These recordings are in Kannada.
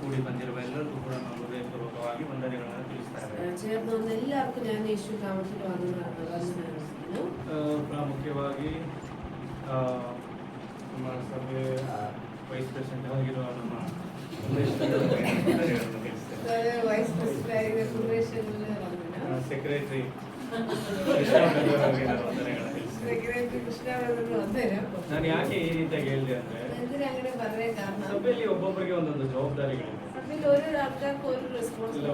ಕೂಡಿ ಬಂದಿರುವ ಎಲ್ಲರಿಗೂ ಕೂಡ ನಾವು ಹೃದಯಪೂರ್ವಕವಾಗಿ ವಂದನೆಗಳನ್ನು ತಿಳಿಸ್ತಾರೆ. എല്ലാവർക്കും ഞാൻ യേശു നാമത്തിൽ വന്ദനം. ಪ್ರಾಮುಖ್ಯವಾಗಿ ನಮ್ಮ ಸಭೆ ವೈಸ್ ಪ್ರೆಸಿಡೆಂಟ್ ಆಗಿರುವ ನಮ್ಮ ಸೆಕ್ರೆಟರಿ ನಾನು ಯಾಕೆ ಈ ರೀತಿಯಾಗಿ ಹೇಳಿದೆ ಅಂದ್ರೆ ಸಭೆಯಲ್ಲಿ ಒಬ್ಬೊಬ್ಬರಿಗೆ ಒಂದೊಂದು ಜವಾಬ್ದಾರಿಗಳಿದೆ.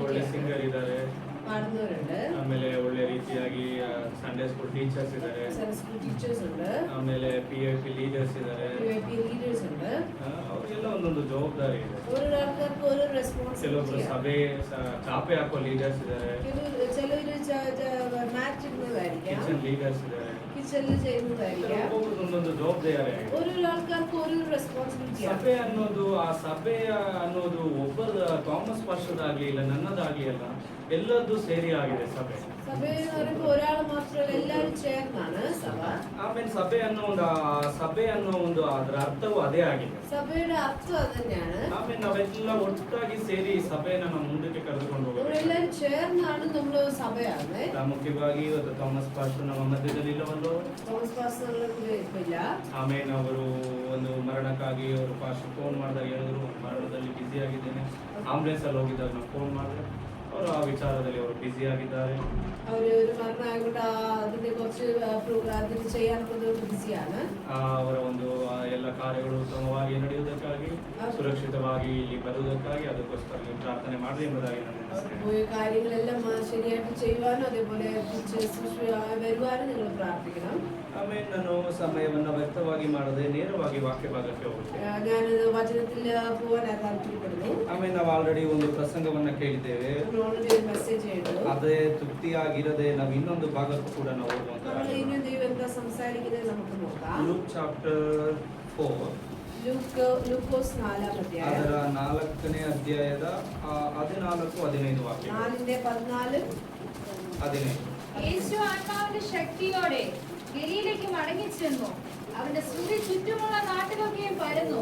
ಒಳ್ಳೆ ಸಿಂಗರ್ ಇದ್ದಾರೆ, ಆಮೇಲೆ ಒಳ್ಳೆ ರೀತಿಯಾಗಿ ಸಂಡೇ ಸ್ಕೂಲ್ ಟೀಚರ್ಸ್ ಇದ್ದಾರೆ, ಆಮೇಲೆ PIP ಲೀಡರ್ಸ್ ಇದ್ದಾರೆ. ಅವ್ರಿಗೆಲ್ಲ ಒಂದೊಂದು ಜವಾಬ್ದಾರಿ ಇದೆ. ಕೆಲವೊಬ್ರು ಸಭೆ ಚಾಪೆ ಹಾಕೋ ಲೀಡರ್ಸ್ ಇದ್ದಾರೆ, ಕಿಚನ್ ಲೀಡರ್ಸ್ ಇದ್ದಾರೆ. ಒಂದೊಂದು ಜವಾಬ್ದಾರಿ. ಸಭೆ ಅನ್ನೋದು ಅನ್ನೋದು ಒಬ್ಬರ ಥಾಮಸ್ ಪಾಸ್ಟರ್ದಾಗ್ಲಿ ಇಲ್ಲ ನನ್ನದಾಗ್ಲಿ ಅಲ್ಲ, ಎಲ್ಲದ್ದು ಸೇರಿ ಆಗಿದೆ ಸಭೆ. ಆಮೇಲೆ ಸಭೆ ಅನ್ನೋ ಒಂದು ಅದರ ಅರ್ಥವು ಅದೇ ಆಗಿದೆ. ಆಮೇಲೆ ನಾವೆಲ್ಲ ಒಟ್ಟಾಗಿ ಸೇರಿ ಸಭೆಯನ್ನ ನಾವು ಮುಂದಕ್ಕೆ ಕರೆದುಕೊಂಡು ಹೋಗ್ಬೇಕು. ಮುಖ್ಯವಾಗಿ ಇವತ್ತು ಥಾಮಸ್ ಪಾಸ್ಟರ್ ನಮ್ಮ ಮಧ್ಯದಲ್ಲಿ ಇಲ್ಲವಲ್ಲೋ. ಆಮೇಲೆ ಅವರು ಒಂದು ಮರಣಕ್ಕಾಗಿ ಅವರು ಪಾಸ್ಟರ್ ಫೋನ್ ಮಾಡಿದಾಗ ಹೇಳಿದ್ರು, ಮರಣದಲ್ಲಿ ಬ್ಯುಸಿ ಆಗಿದ್ದೇನೆ. ಆಂಬುಲೆನ್ಸ್ ಅಲ್ಲಿ ಹೋಗಿದ್ದಾಗ ನಾವು ಫೋನ್ ಮಾಡಿದ್ರೆ ಅವರು ಆ ವಿಚಾರದಲ್ಲಿ ಅವರು ಬ್ಯುಸಿ ಆಗಿದ್ದಾರೆ. ಅವರ ಒಂದು ಎಲ್ಲ ಕಾರ್ಯಗಳು ಉತ್ತಮವಾಗಿ ನಡೆಯುವುದಕ್ಕಾಗಿ, ಸುರಕ್ಷಿತವಾಗಿ ಇಲ್ಲಿ ಬರುವುದಕ್ಕಾಗಿ ಅದಕ್ಕೋಸ್ಕರ ನೀವು ಪ್ರಾರ್ಥನೆ ಮಾಡಿ ಎಂಬುದಾಗಿ ನನ್ನ കാര്യങ്ങളെല്ലാം ശരിയായിട്ട് ചെയ്യുവാനും അതേപോലെ വരുവാനും നിങ്ങൾ പ്രാർത്ഥിക്കണം. ಆಮೇಲೆ ನಾನು ಸಮಯವನ್ನು ವ್ಯರ್ಥವಾಗಿ ಮಾಡದೆ ನೇರವಾಗಿ ವಾಕ್ಯ ಭಾಗಕ್ಕೆ ಹೋಗ್ತೇನೆ. ഞാൻ വചനത്തിൽ പോകാൻ താല്പര്യപ്പെടുന്നു. ಆಮೇಲೆ ನಾವು ಆಲ್ರೆಡಿ ಒಂದು ಪ್ರಸಂಗವನ್ನ ಕೇಳಿದ್ದೇವೆ. ಅದೇ ತೃಪ್ತಿಯಾಗಿರದೆ ನಾವು ಇನ್ನೊಂದು ಭಾಗಕ್ಕೂ ಕೂಡ ನಾವು ಹೋಗುವಂತ. ಲೂಕ್ ಚಾಪ್ಟರ್ 4 ಅದರ 4ನೇ ಅಧ್ಯಾಯದ 14-15 ವಾಕ್ಯ. 4:14-15. യേശു ആത്മാവിന്റെ ശക്തിയോടെ ഗലീലയ്ക്ക് മടങ്ങിച്ചെന്നു. അവന്റെ സ്തുതി ചുറ്റുമുള്ള നാട്ടിലൊക്കെയും പരന്നു.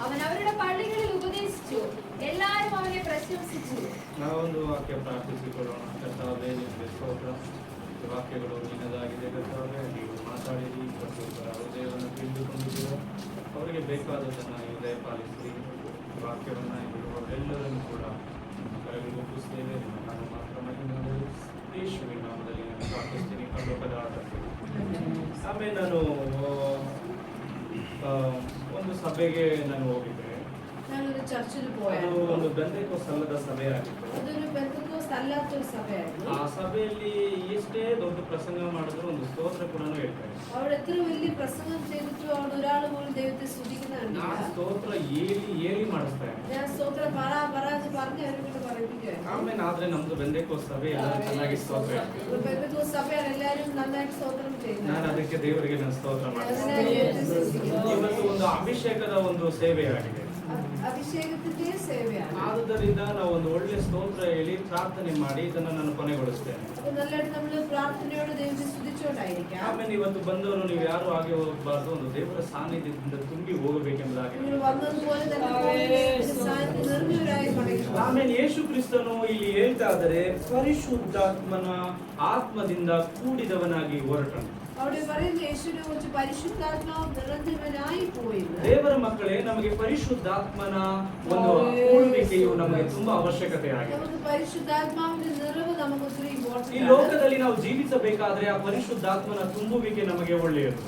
അവൻ അവരുടെ പള്ളികളിൽ ഉപദേശിച്ചു. എല്ലാവരും അവനെ പ്രശംസിച്ചു. ನಾವೊಂದು ವಾಕ್ಯ ಪ್ರಾರ್ಥಿಸಿಕೊಳ್ಳೋಣ. ಕರ್ತಾವೇ, ನಿಮಗೆ ಸ್ತೋತ್ರ. ವಾಕ್ಯಗಳು ನಿನ್ನದಾಗಿದೆ ಕರ್ತಾವೇ. ನೀವು ಮಾತಾಡಿರಿ, ಪ್ರತಿಯೊಬ್ಬರ ಹೃದಯವನ್ನು ತಿಳಿದುಕೊಂಡಿದ್ದೀರ. ಅವರಿಗೆ ಬೇಕಾದದನ್ನು ಹೃದಯ ಪಾಲಿಸಿ ವಾಕ್ಯವನ್ನು ಬಿಡುವವರೆಲ್ಲರನ್ನು ಕೂಡ ಕರೆಗೆ ಒಪ್ಪಿಸ್ತೇವೆ. ನಾನು ಮಾತ್ರ ಮಹಿಮೆ ಯೇಸುವಿನ ನಾಮದಲ್ಲಿ ನಾನು ಪ್ರಾರ್ಥಿಸ್ತೀನಿ. ಪರಲೋಕದ ಆಮೇಲೆ ನಾನು ಒಂದು ಸಭೆಗೆ ನಾನು ಹೋಗಿದ್ದೆ. ಒಂದು ಬೆಂತೆಕೋಸ್ತಲ್ಲದ ಸಭೆ ಆಗಿತ್ತು. ಆ ಸಭೆಯಲ್ಲಿ ಎಷ್ಟೇ ದೊಡ್ಡ ಪ್ರಸಂಗ ಮಾಡಿದ್ರು ಒಂದು ಸ್ತೋತ್ರ ಕೂಡ ಹೇಳ್ತಾರೆ. ಸ್ತೋತ್ರ ಏಳಿ ಮಾಡಿಸ್ತಾರೆ. ಆಮೇಲೆ ಆದ್ರೆ ನಮ್ದು ಬೆಂತೆಕೋಸ್ತ ಸಭೆ ಎಲ್ಲರೂ ಚೆನ್ನಾಗಿ ಸ್ತೋತ್ರ ನಾನು ಅದಕ್ಕೆ ದೇವರಿಗೆ ನಾನು ಸ್ತೋತ್ರ ಮಾಡ್ತೀನಿ. ಇವತ್ತು ಒಂದು ಅಭಿಷೇಕದ ಒಂದು ಸೇವೆ ಆಗಿದೆ. ಆದುದರಿಂದ ನಾವು ಒಂದು ಒಳ್ಳೆ ಸ್ತೋತ್ರ ಹೇಳಿ ಪ್ರಾರ್ಥನೆ ಮಾಡಿ ಇದನ್ನು ನಾನು ಕೊನೆಗೊಳಿಸ್ತೇನೆ. ಆಮೇಲೆ ಇವತ್ತು ಬಂದವರು ನೀವು ಯಾರು ಆಗಿ ಹೋಗಬಾರ್ದು, ಒಂದು ದೇವರ ಸಾನ್ನಿಧ್ಯದಿಂದ ತುಂಬಿ ಹೋಗಬೇಕೆಂಬುದಾಗಿ. ಆಮೇಲೆ ಯೇಸು ಕ್ರಿಸ್ತನು ಇಲ್ಲಿ ಹೇಳ್ತಾ ಇದ್ದಾರೆ, ಪರಿಶುದ್ಧಾತ್ಮನ ಆತ್ಮದಿಂದ ಕೂಡಿದವನಾಗಿ ಹೊರಟನು. ದೇವರ ಮಕ್ಕಳೇ, ನಮಗೆ ಪರಿಶುದ್ಧಾತ್ಮನ ಒಂದು ಕೂಡುವಿಕೆಯು ನಮಗೆ ತುಂಬಾ ಅವಶ್ಯಕತೆ ಆಗಿದೆ. ಈ ಲೋಕದಲ್ಲಿ ನಾವು ಜೀವಿಸಬೇಕಾದ್ರೆ ಆ ಪರಿಶುದ್ಧಾತ್ಮನ ತುಂಬುವಿಕೆ ನಮಗೆ ಒಳ್ಳೆಯದು.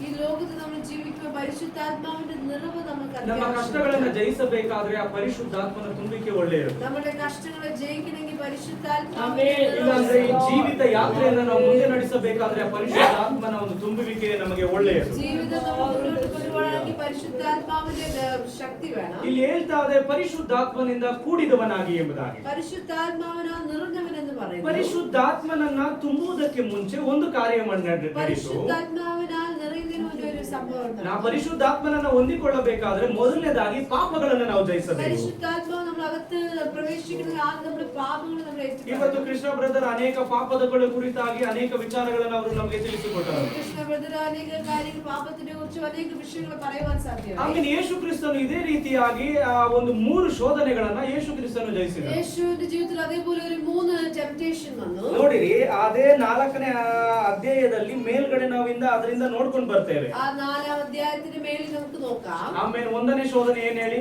ನಮ್ಮ ಕಷ್ಟಗಳನ್ನು ಜಯಿಸಬೇಕಾದ್ರೆ ಆ ಪರಿಶುದ್ಧಾತ್ಮನ ತುಂಬುವಿಕೆ ಒಳ್ಳೆಯದು. ಇಲ್ಲಾಂದ್ರೆ ಈ ಜೀವಿತ ಯಾತ್ರೆಯನ್ನು ನಾವು ಮುಂದೆ ನಡೆಸಬೇಕಾದ್ರೆ ಆ ಪರಿಶುದ್ಧಾತ್ಮನ ಒಂದು ತುಂಬುವಿಕೆ ನಮಗೆ ಒಳ್ಳೆಯದು. ಇಲ್ಲಿ ಹೇಳ್ತಾ ಇದೆ ಪರಿಶುದ್ಧಾತ್ಮನಿಂದ ಕೂಡಿದವನಾಗಿ ಎಂಬುದಾಗಿ. ಪರಿಶುದ್ಧಾತ್ಮನನ್ನ ತುಂಬುವುದಕ್ಕೆ ಮುಂಚೆ ಒಂದು ಕಾರ್ಯ ನಡೆಯಿತು. ನಾವು ಪರಿಶುದ್ಧಾತ್ಮನನ್ನ ಹೊಂದಿಕೊಳ್ಳಬೇಕಾದ್ರೆ ಮೊದಲನೇದಾಗಿ ಪಾಪಗಳನ್ನು ನಾವು ಜಯಿಸಬೇಕು. അകത്ത് പ്രവേശിക്കണമെങ്കിൽ ആദ്യം നമ്മുടെ പാപങ്ങൾ നമ്മൾ ಇವತ್ತು ಕೃಷ್ಣ ಬ್ರದರ್ ಅನೇಕ ಪಾಪದಗಳ ಕುರಿತಾಗಿ ಅನೇಕ ವಿಚಾರಗಳನ್ನು ಅವರು ನಮಗೆ ತಿಳಿಸಿಕೊಟ್ಟರು. കൃഷ്ണ ബ്രദർ അനേക കാര്യങ്ങൾ പാപത്തിനെ കുറിച്ച് അനേക ವಿಷಯಗಳು പറയുവാൻ ಸಾಧ್ಯವಿದೆ. ಆಮೇಲೆ ಯೇಸು ಕ್ರಿಸ್ತನು ಇದೇ ರೀತಿಯಾಗಿ ಒಂದು 3 ಶೋಧನೆಗಳನ್ನ ಯೇಸು ಕ್ರಿಸ್ತನು ಜಯಿಸಿದರು. യേശുവിന്റെ ജീവിതത്തിൽ അതേപോലെ ഒരു 3 ടെംപ്ಟേഷൻ വന്നു. ನೋಡಿರಿ, ಅದೇ 4ನೇ ಅಧ್ಯಾಯದಲ್ಲಿ ಮೇಲ್ಗಡೆ ನಾವಿಂದ ಅದರಿಂದ ನೋಡ್ಕೊಂಡು ಬರ್ತೇವೆ. ആ 4ാം അധ്യായത്തിന്റെ മേളിൽ നമുക്ക് നോക്കാം. ಆಮೇಲೆ 1ನೇ ಶೋಧನೆ ಏನ್ ಹೇಳಿ?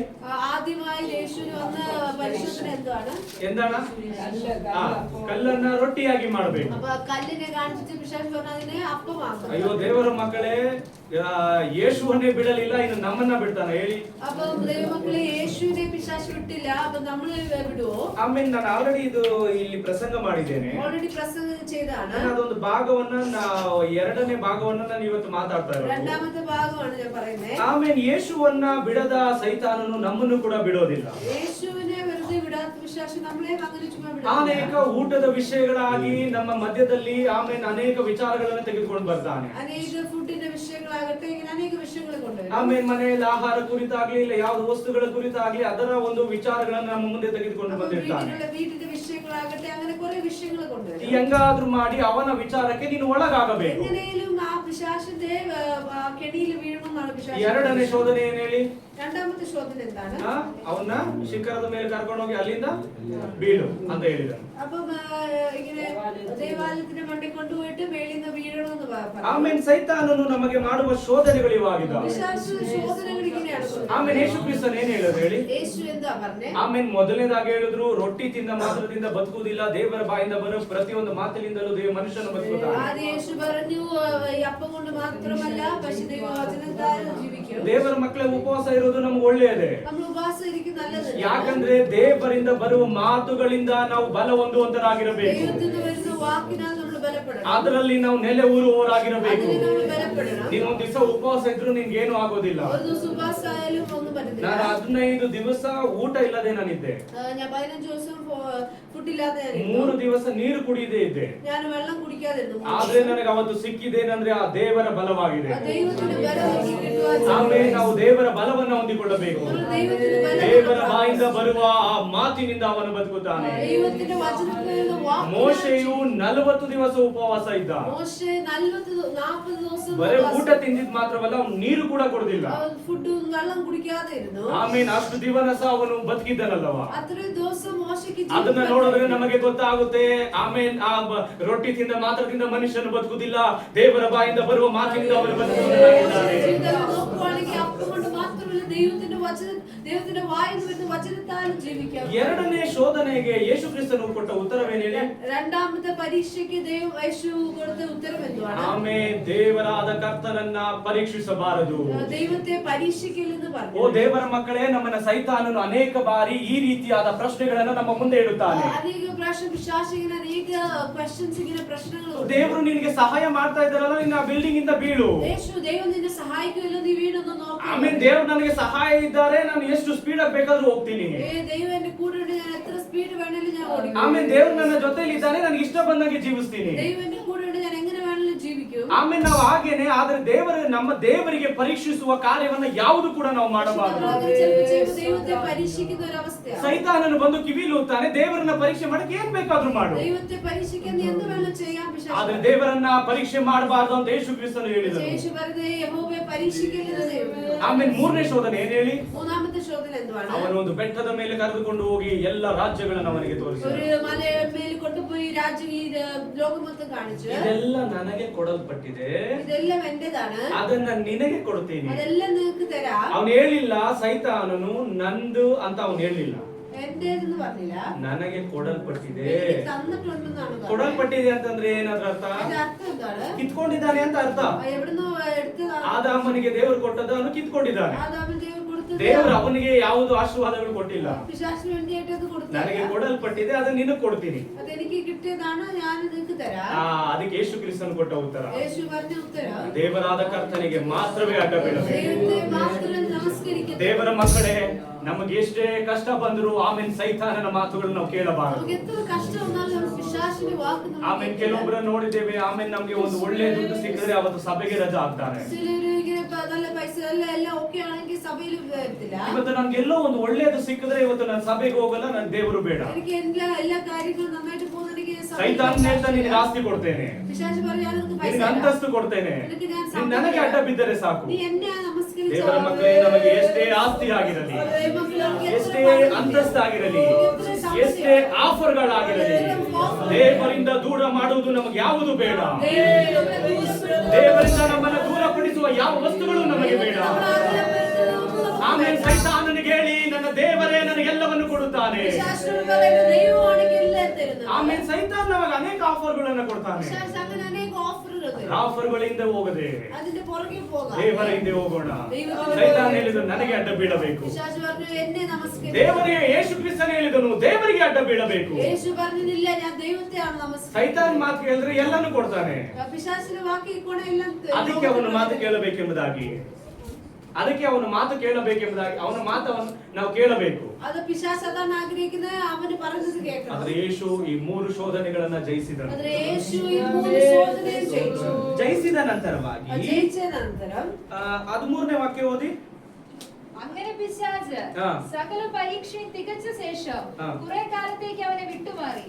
ആദ്യമായി യേശുവിന് വന്ന പരിശോധന എന്താണ്? ಕಲ್ಲನ್ನ ರೊಟ್ಟಿಯಾಗಿ ಮಾಡಬೇಕು. അപ്പൊ കല്ലിനെ കാണിച്ചിട്ട് പിശാച് പറഞ്ഞു അതിനെ അപ്പമാക്കണം. ಅಯ್ಯೋ ದೇವರ ಮಕ್ಕಳೇ, ಯೇಸುವನ್ನೇ ಬಿಡಲಿಲ್ಲ, ಇನ್ನು ನಮ್ಮನ್ನ ಬಿಡ್ತಾನ ಹೇಳಿ. അപ്പൊ ദൈവമക്കളെ യേശുവിനെ പിശാച് വിട്ടില്ല, അപ്പൊ നമ്മളെ വിടുവോ? ಆಮೇಲೆ ನಾನು ಆಲ್ರೆಡಿ ಇದು ಇಲ್ಲಿ ಪ್ರಸಂಗ ಮಾಡಿದ್ದೇನೆ. ഓൾറെഡി പ്രസംഗം ചെയ്താണ്. ಅದೊಂದು ಭಾಗವನ್ನ 2ನೇ ಭಾಗವನ್ನ ನಾನು ಇವತ್ತು ಮಾತಾಡ್ತಾ ಇರೋದು. രണ്ടാമത്തെ ഭാഗമാണ് ഞാൻ പറയുന്നത്. ಆಮೇಲೆ ಯೇಸುವನ್ನ ಬಿಡದ ಸೈತಾನನು ನಮ್ಮನ್ನು ಕೂಡ ಬಿಡೋದಿಲ್ಲ. യേശുവിനെ വെറുതെ വിടാത്ത പിശാച് നമ്മളെ അങ്ങനെ ചുമ്മാ വിടാ. ಅನೇಕ ಊಟದ ವಿಷಯಗಳಾಗಿ ನಮ್ಮ ಮಧ್ಯದಲ್ಲಿ ಆಮೇಲೆ ಅನೇಕ ವಿಚಾರಗಳನ್ನು ತೆಗೆದುಕೊಂಡು ಬರ್ತಾನೆ. ಅನೇಕ ಫುಡ್ಡಿನ ವಿಷಯಗಳಾಗತ್ತೆ, ಇങ്ങനെ ಅನೇಕ ವಿಷಯಗಳು ಕೊಂಡರು. ಆಮೇಲೆ ಮನೆಯಲ್ಲಿ ಆಹಾರ ಕುರಿತಾಗ್ಲಿ ಇಲ್ಲ ಯಾವ್ದು ವಸ್ತುಗಳ ಕುರಿತಾಗ್ಲಿ ಅದರ ಒಂದು ವಿಚಾರಗಳನ್ನ ನಮ್ಮ ಮುಂದೆ ತೆಗೆದುಕೊಂಡು ಬಂದಿರ್ತಾನೆ. വീട്ടിന്റെ വിഷയങ്ങളാകട്ടെ, അങ്ങനെ കുറെ വിഷയങ്ങൾ കൊണ്ടുവരും. ಹೆಂಗಾದ್ರೂ ಮಾಡಿ ಅವನ ವಿಚಾರಕ್ಕೆ ನೀನು ಒಳಗಾಗಬೇಕು. എങ്ങനെയും ആ പിശാചിന്റെ കെണിയിൽ വീഴണമെന്നാണ് പിശാച്. 2ನೇ ಶೋಧನೆ ಏನ್ ಹೇಳಿ? രണ്ടാമത്തെ ശോധന എന്താണ്? ಅವನ್ನ ಶಿಖರದ ಮೇಲೆ ಕರ್ಕೊಂಡು ಹೋಗಿ ಅಲ್ಲಿಂದ ಬೀಳು ಅಂತ ಹೇಳಿದ. അപ്പം ഇങ്ങനെ ದೇವಾಲಯത്തിന്റെ മണ്ടേ കൊണ്ടുപോയിട്ട് മേളിൽ നിന്ന് വീഴണമെന്ന് പറഞ്ഞു. ಆಮೇಲೆ ಸೈತಾನನು ನಮಗೆ ಮಾಡುವ ಶೋಧನೆಗಳು ಇವಾಗಿದ್ದಾವೆ. പിശാച് ശോധനകൾ ഇങ്ങനെയാണ്. ಆಮೇಲೆ ಯೇಸು ಕ್ರಿಸ್ತನ್ ಏನ್ ಹೇಳಿದ್ರು ಹೇಳಿ? യേശു എന്താ പറഞ്ഞേ? ಆಮೇಲೆ ಮೊದಲನೇದಾಗಿ ಹೇಳಿದ್ರು, ರೊಟ್ಟಿ ತಿಂದ ಮಾತ್ರದಿಂದ ಬದುಕುವುದಿಲ್ಲ, ದೇವರ ಬಾಯಿಂದ ಬರೋ ಪ್ರತಿಯೊಂದು ಮಾತಿನಿಂದಲೂ ಮನುಷ್ಯನು ಬದುಕುತ್ತಾನೆ. ആദ്യം യേശു പറഞ്ഞു ഈ അപ്പം കൊണ്ട് മാത്രമല്ല, പക്ഷെ ദൈവവചനത്താൽ ജീവിക്കും. ದೇವರ ಮಕ್ಕಳ ಉಪವಾಸ ಇರೋದು ನಮ್ಗೆ ಒಳ್ಳೆಯದೇ. നമ്മൾ ഉപവാസം ഇരിക്കും നല്ലത്. ಯಾಕಂದ್ರೆ ದೇವರಿಂದ ಬರುವ ಮಾತುಗಳಿಂದ ನಾವು ಬಲ ಹೊಂದುವಂತರಾಗಿರಬೇಕು. ദൈവത്തിൽ നിന്ന് വരുന്ന വാക്കിനാൽ നമ്മൾ ബലപ്പെടണം. ಅದರಲ್ಲಿ ನಾವು ನೆಲೆ ಊರುವವರಾಗಿರಬೇಕು. അതിൽ നമ്മൾ ബലപ്പെടണം. ನೀನು ಒಂದ್ ದಿವಸ ಉಪವಾಸ ಇದ್ರು ನಿನ್ಗೆ ಏನು ಆಗೋದಿಲ್ಲ. ഒരു ദിവസം ഉപവാസമായാലും ഒന്നും പറ്റത്തില്ല. ನಾನು 15 ದಿವಸ ಊಟ ಇಲ್ಲದೆ ನಾನಿದ್ದೆ. ഞാൻ 15 ദിവസം ഫുഡില്ലാതെ 3 ದಿವಸ ನೀರು ಕುಡಿಯದೇ ಇದ್ದೆ. ഞാൻ വെള്ളം കുടിക്കാതിരുന്നു. ಆದ್ರೆ ನನಗೆ ಅವತ್ತು ಸಿಕ್ಕಿದ್ದೇನಂದ್ರೆ ಆ ದೇವರ ಬಲವಾಗಿದೆ. ദൈവത്തിന്റെ ബലം എനിക്ക് കിട്ടുവാൻ ಆಮೇಲೆ ನಾವು ದೇವರ ಬಲವನ್ನು ಹೊಂದಿಕೊಳ್ಳಬೇಕು. ദൈവത്തിന്റെ ബലം ದೇವರ ಬಾಯಿಂದ ಬರುವ ಆ ಮಾತಿನಿಂದ ಅವನು ಬದುಕುತ್ತಾನೆ. ദൈവത്തിന്റെ വചനത്തിൽ നിന്ന് വാക്ക്. ಮೋಶೆಯು 40 ದಿವಸ ಉಪವಾಸ ಇದ್ದ. മോശെ 40 ദിവസം ಬರೇ ಊಟ ತಿಂದಿದ್ ಮಾತ್ರವಲ್ಲ, ಅವನು ನೀರು ಕೂಡ ಕೊಡುದಿಲ್ಲ. ഫുഡും വെള്ളം കുടിക്കാതെ ഇരുന്നു. ಆಮೇಲೆ ಅಷ್ಟು ದಿವಸ ಅವನು ಬದುಕಿದ್ದನಲ್ಲವ. അത്രയും ദിവസം മോശയ്ക്ക് ಅದನ್ನ ನೋಡಿದ್ರೆ ನಮಗೆ ಗೊತ್ತಾಗುತ್ತೆ. ಆಮೇಲೆ ಆ ರೊಟ್ಟಿ ತಿಂದ ಮಾತ್ರದಿಂದ ಮನುಷ್ಯನು ಬದುಕುದಿಲ್ಲ, ದೇವರ ಬಾಯಿಂದ ಬರುವ ಮಾತಿನಿಂದ ಅವನು ಬದುಕುತ್ತಾನೆ. നോക്കുവാണെങ്കിൽ അപ്പം കൊണ്ട് മാത്രമല്ല, ദൈവത്തിന്റെ വായിൽ വരുന്ന വചനത്താൽ ജീവിക്കാം. 2ನೇ ಶೋಧನೆಗೆ ಯೇಸು ಕ್ರಿಸ್ತನು ಕೊಟ್ಟ ಉತ್ತರವೇನು ಹೇಳಿ? രണ്ടാമത്തെ പരീക്ഷയ്ക്ക് യേശു കൊടുത്ത ഉത്തരം എന്താണ്? ಆಮೇಲೆ ದೇವರಾದ ಕರ್ತನನ್ನ ಪರೀಕ್ಷಿಸಬಾರದು. ദൈവത്തെ പരീക്ഷിക്കില്ലെന്ന് ಓ പറഞ്ഞു. ದೇವರ ಮಕ್ಕಳೇ, ನಮ್ಮನ್ನ ಸೈತಾನನು ಅನೇಕ ಬಾರಿ ಈ ರೀತಿಯಾದ ಪ್ರಶ್ನೆಗಳನ್ನು ನಮ್ಮ ಮುಂದೆ ಇಡುತ್ತಾನೆ. അനേക പ്രാവശ്യം പിശാചിങ്ങനെ അനേക ക്വസ്റ്റ്യൻസ് ഇങ്ങനെ പ്രശ്നങ്ങൾ. ದೇವರು ನಿನಗೆ ಸಹಾಯ ಮಾಡ್ತಾ ಇದ್ದಾರಲ್ಲ, ನಿನ್ನ ಬಿಲ್ಡಿಂಗ್ ಇಂದ ಬೀಳು. ദൈവം നിന്നെ സഹായിക്കുമല്ലോ, നീ വീടൊന്ന് നോക്ക്. ಆಮೇಲೆ ದೇವರು ನನಗೆ ಸಹಾಯ ಇದ್ದಾರೆ, ನಾನು ಎಷ್ಟು ಸ್ಪೀಡ್ ಆಗಿ ಬೇಕಾದ್ರೂ ಹೋಗ್ತೀನಿ. ദൈവം എന്റെ കൂടെ ഉണ്ട്, ഞാൻ എത്ര സ്പീഡ് വേണേലും ഞാൻ ഓടിക്കും. ಆಮೇಲೆ ದೇವರು ನನ್ನ ಜೊತೆಲಿ ಇದ್ದಾನೆ, ನನಗೆ ಇಷ್ಟ ಬಂದಂಗೆ ಜೀವಿಸ್ತೀನಿ. ദൈവം എന്റെ കൂടെ ഉണ്ട്, ഞാൻ എങ്ങനെ വേണേലും ജീവിക്കും. ಆಮೇಲೆ ನಾವು ಹಾಗೇನೆ, ಆದ್ರೆ ನಮ್ಮ ದೇವರಿಗೆ ಪರೀಕ್ಷಿಸುವ ಕಾರ್ಯವನ್ನ ಯಾವುದು ಕೂಡ ನಾವು ಮಾಡಬಾರದು. ചിലപ്പോൾ ദൈവത്തെ പരീക്ഷിക്കുന്ന ഒരു അവസ്ഥയാണ്. ಸೈತಾನನು ಬಂದು ಕಿವಿಲೂತಾನೆ, ದೇವರನ್ನ ಪರೀಕ್ಷೆ ಮಾಡಕ್ಕೆ ಏನ್ ಬೇಕಾದ್ರೂ ಮಾಡು. ദൈവത്തെ പരീക്ഷിക്കാൻ നീ എന്ത് വേണം ചെയ്യാൻ. ಆದ್ರೆ ದೇವರನ್ನ ಪರೀಕ್ಷೆ ಮಾಡಬಾರದು ಅಂತ ಯೇಸು ಕ್ರಿಸ್ತನು ಹೇಳಿದರು. യേശു പറഞ്ഞത് യഹോവയെ പരീക്ഷിക്കരുത് ദൈവം. ಆಮೇಲೆ 3ನೇ ಶೋಧನೆ ಏನ್ ಹೇಳಿ? മൂന്നാമത്തെ ശോധന എന്താണ്? ಅವನು ಒಂದು ಬೆಟ್ಟದ ಮೇಲೆ ಕರೆದುಕೊಂಡು ಹೋಗಿ ಎಲ್ಲ ರಾಜ್ಯಗಳನ್ನು ಅವನಿಗೆ ತೋರಿಸಿದ. ഒരു മലമേൽ കൊണ്ടുപോയി രാജ്യം ഈ ലോകം മൊത്തം കാണിച്ചു. ಇದೆಲ್ಲ ನನಗೆ ಕೊಡಲ್ಪಟ್ಟಿದೆ, ഇതെല്ലാം എന്റേതാണ്, ಅದನ್ನ ನಿನಗೆ ಕೊಡ್ತೀನಿ. അതെല്ലാം നിനക്ക് തരാം. ಅವನು ಹೇಳಿಲ್ಲ ಸೈತಾನನು ನಂದು ಅಂತ ಅವನು ಹೇಳಿಲ್ಲ. എന്റേതെന്ന് പറഞ്ഞില്ല, ನನಗೆ ಕೊಡಲ್ಪಟ್ಟಿದೆ. എനിക്ക് തന്നിട്ടുണ്ടെന്നാണ് പറഞ്ഞത്. ಕೊಡಲ್ಪಟ್ಟಿದೆ ಅಂತಂದ್ರೆ ಏನಾದ್ರ ಅರ್ಥ? അതിന്റെ അർത്ഥം എന്താണ്? ಕಿತ್ಕೊಂಡಿದ್ದಾನೆ ಅಂತ ಅರ್ಥ. എവിടുന്ന് എടുത്തതാണ്? ಆದಾಮನಿಗೆ ದೇವರು ಕೊಟ್ಟದ್ದು ಅವನು ಕಿತ್ಕೊಂಡಿದ್ದಾನೆ. ആദാമിന് ദൈവം കൊടുത്തത്. ದೇವರು ಅವನಿಗೆ ಯಾವುದು ಆಶೀರ್ವಾದಗಳು ಕೊಟ್ಟಿಲ್ಲ. പിശാചിന് വേണ്ടിയിട്ട് അത് കൊടുത്തത്. ನನಗೆ ಕೊಡಲ್ಪಟ್ಟಿದೆ, ಅದನ್ನ ನಿನಗೆ ಕೊಡ್ತೀನಿ. അതെനിക്ക് കിട്ടിയതാണ്, ഞാൻ നിനക്ക് തരാം. ಅದಕ್ಕೆ ಯೇಸು ಕ್ರಿಸ್ತನು ಕೊಟ್ಟ ಉತ್ತರ. യേശു പറഞ്ഞ ഉത്തരം, ದೇವರಾದ ಕರ್ತನಿಗೆ ಮಾತ್ರವೇ ಅಡ್ಡ ಬೀಳಬೇಕು. ദൈവത്തെ മാത്രം നമസ്കരിക്കുക. ದೇವರ ಮಕ್ಕಳೇ, ನಮಗೆ ಎಷ್ಟೇ ಕಷ್ಟ ಬಂದ್ರು ಆಮೇಲೆ ಸೈತಾನನ ಮಾತುಗಳು ನಾವು ಕೇಳಬಾರದು. നമുക്ക് എത്ര കഷ്ടം വന്നാലും നമ്മൾ പിശാചിന്റെ വാക്ക് നമ്മൾ ಆಮೇಲೆ ಕೆಲವೊಬ್ಬರನ್ನ ನೋಡಿದ್ದೇವೆ, ಆಮೇಲೆ ನಮ್ಗೆ ಒಂದು ಒಳ್ಳೆ ದುಡ್ಡು ಸಿಕ್ಕಿದ್ರೆ ಅವತ್ತು ಸಭೆಗೆ ರಜಾ ಆಗ್ತಾರೆ. ചിലര് ഇങ്ങനെ നല്ല പൈസ എല്ലാം ഓക്കെ ആണെങ്കിൽ സഭയിൽ വരത്തില്ല. ಇವತ್ತು ನನ್ಗೆ ಎಲ್ಲೋ ಒಂದು ಒಳ್ಳೇದು ಸಿಕ್ಕಿದ್ರೆ ಇವತ್ತು ನಾನು ಸಭೆಗೆ ಹೋಗಲ್ಲ, ನನ್ನ ದೇವರು ಬೇಡ. എനിക്ക് എല്ലാ കാര്യങ്ങളും നന്നായിട്ട് പോകുന്നെങ്കിൽ ಸೈತಾನ್ ಹೇಳ್ತಾನೆ ನಿನಗೆ ಆಸ್ತಿ ಕೊಡ್ತೇನೆ, പിശാച് പറയാൻ നിനക്ക് പൈസ ನಿನಗೆ ಅಂತಸ್ತು ಕೊಡ್ತೇನೆ, ನೀನು ನನಗೆ ಅಡ್ಡ ಬಿದ್ದರೆ ಸಾಕು. നീ എന്നെ നമസ്കരിച്ചാൽ ದೇವರ ಮಕ್ಕಳೇ, ನಮಗೆ ಎಷ್ಟೇ ಆಸ್ತಿ ಆಗಿರಲಿ, ಎಷ್ಟೇ ಅಂತಸ್ತು ಆಗಿರಲಿ, ಎಷ್ಟೇ ಆಫರ್ಗಳಾಗಿರಲಿ, ದೇವರಿಂದ ದೂರ ಮಾಡುವುದು ನಮಗೆ ಯಾವುದು ಬೇಡ. ದೇವರಿಂದ ನಮ್ಮನ್ನು ದೂರಪಡಿಸುವ ಯಾವ ವಸ್ತುಗಳು ನಮಗೆ ಬೇಡ. ಆಮೇಲೆ ಸೈತಾನನಿಗೆ ಹೇಳಿ, ನನ್ನ ದೇವರೇ ನನಗೆಲ್ಲವನ್ನು ಕೊಡುತ್ತಾನೆ. ಆಮೇಲೆ ಸೈತಾನ ನಮಗೆ ಅನೇಕ ಆಫರ್ಗಳನ್ನು ಕೊಡ್ತಾನೆ. ಆಫರ್ಗಳಿಂದ ಹೋಗದೆ ದೇವರ ಹಿಂದೆ ಹೋಗೋಣ. ಸೈತಾನ ಹೇಳಿದನು, ನನಗೆ ಅಡ್ಡ ಬೀಳಬೇಕು. ದೇವರಿಗೆ, ಯೇಸು ಕ್ರಿಸ್ತನೇ ಹೇಳಿದನು, ದೇವರಿಗೆ ಅಡ್ಡ ಬೀಳಬೇಕು. ಸೈತಾನ್ ಮಾತು ಕೇಳಿದ್ರೆ ಎಲ್ಲಾನು ಕೊಡ್ತಾನೆ. ಅದಕ್ಕೆ ಅವನ ಮಾತು ಕೇಳಬೇಕೆಂಬುದಾಗಿ, ಅದಕ್ಕೆ ಅವನ ಮಾತು ಕೇಳಬೇಕೆಂಬುದಾಗಿ ಅವನ ಮಾತವನ್ನು ನಾವು ಕೇಳಬೇಕು. ಆದ್ರೆ ಯೇಸು ಈ 3 ಶೋಧನೆಗಳನ್ನ ಜಯಿಸಿದನು. ಜಯಿಸಿದ ನಂತರವಾಗಿ 13ನೇ ವಾಕ್ಯ ಓದಿ. അങ്ങനെ പിശാച് സകല പരീക്ഷയും തികച്ച ശേഷം കുറെ കാലത്തേക്ക് അവനെ വിട്ടുമാറി.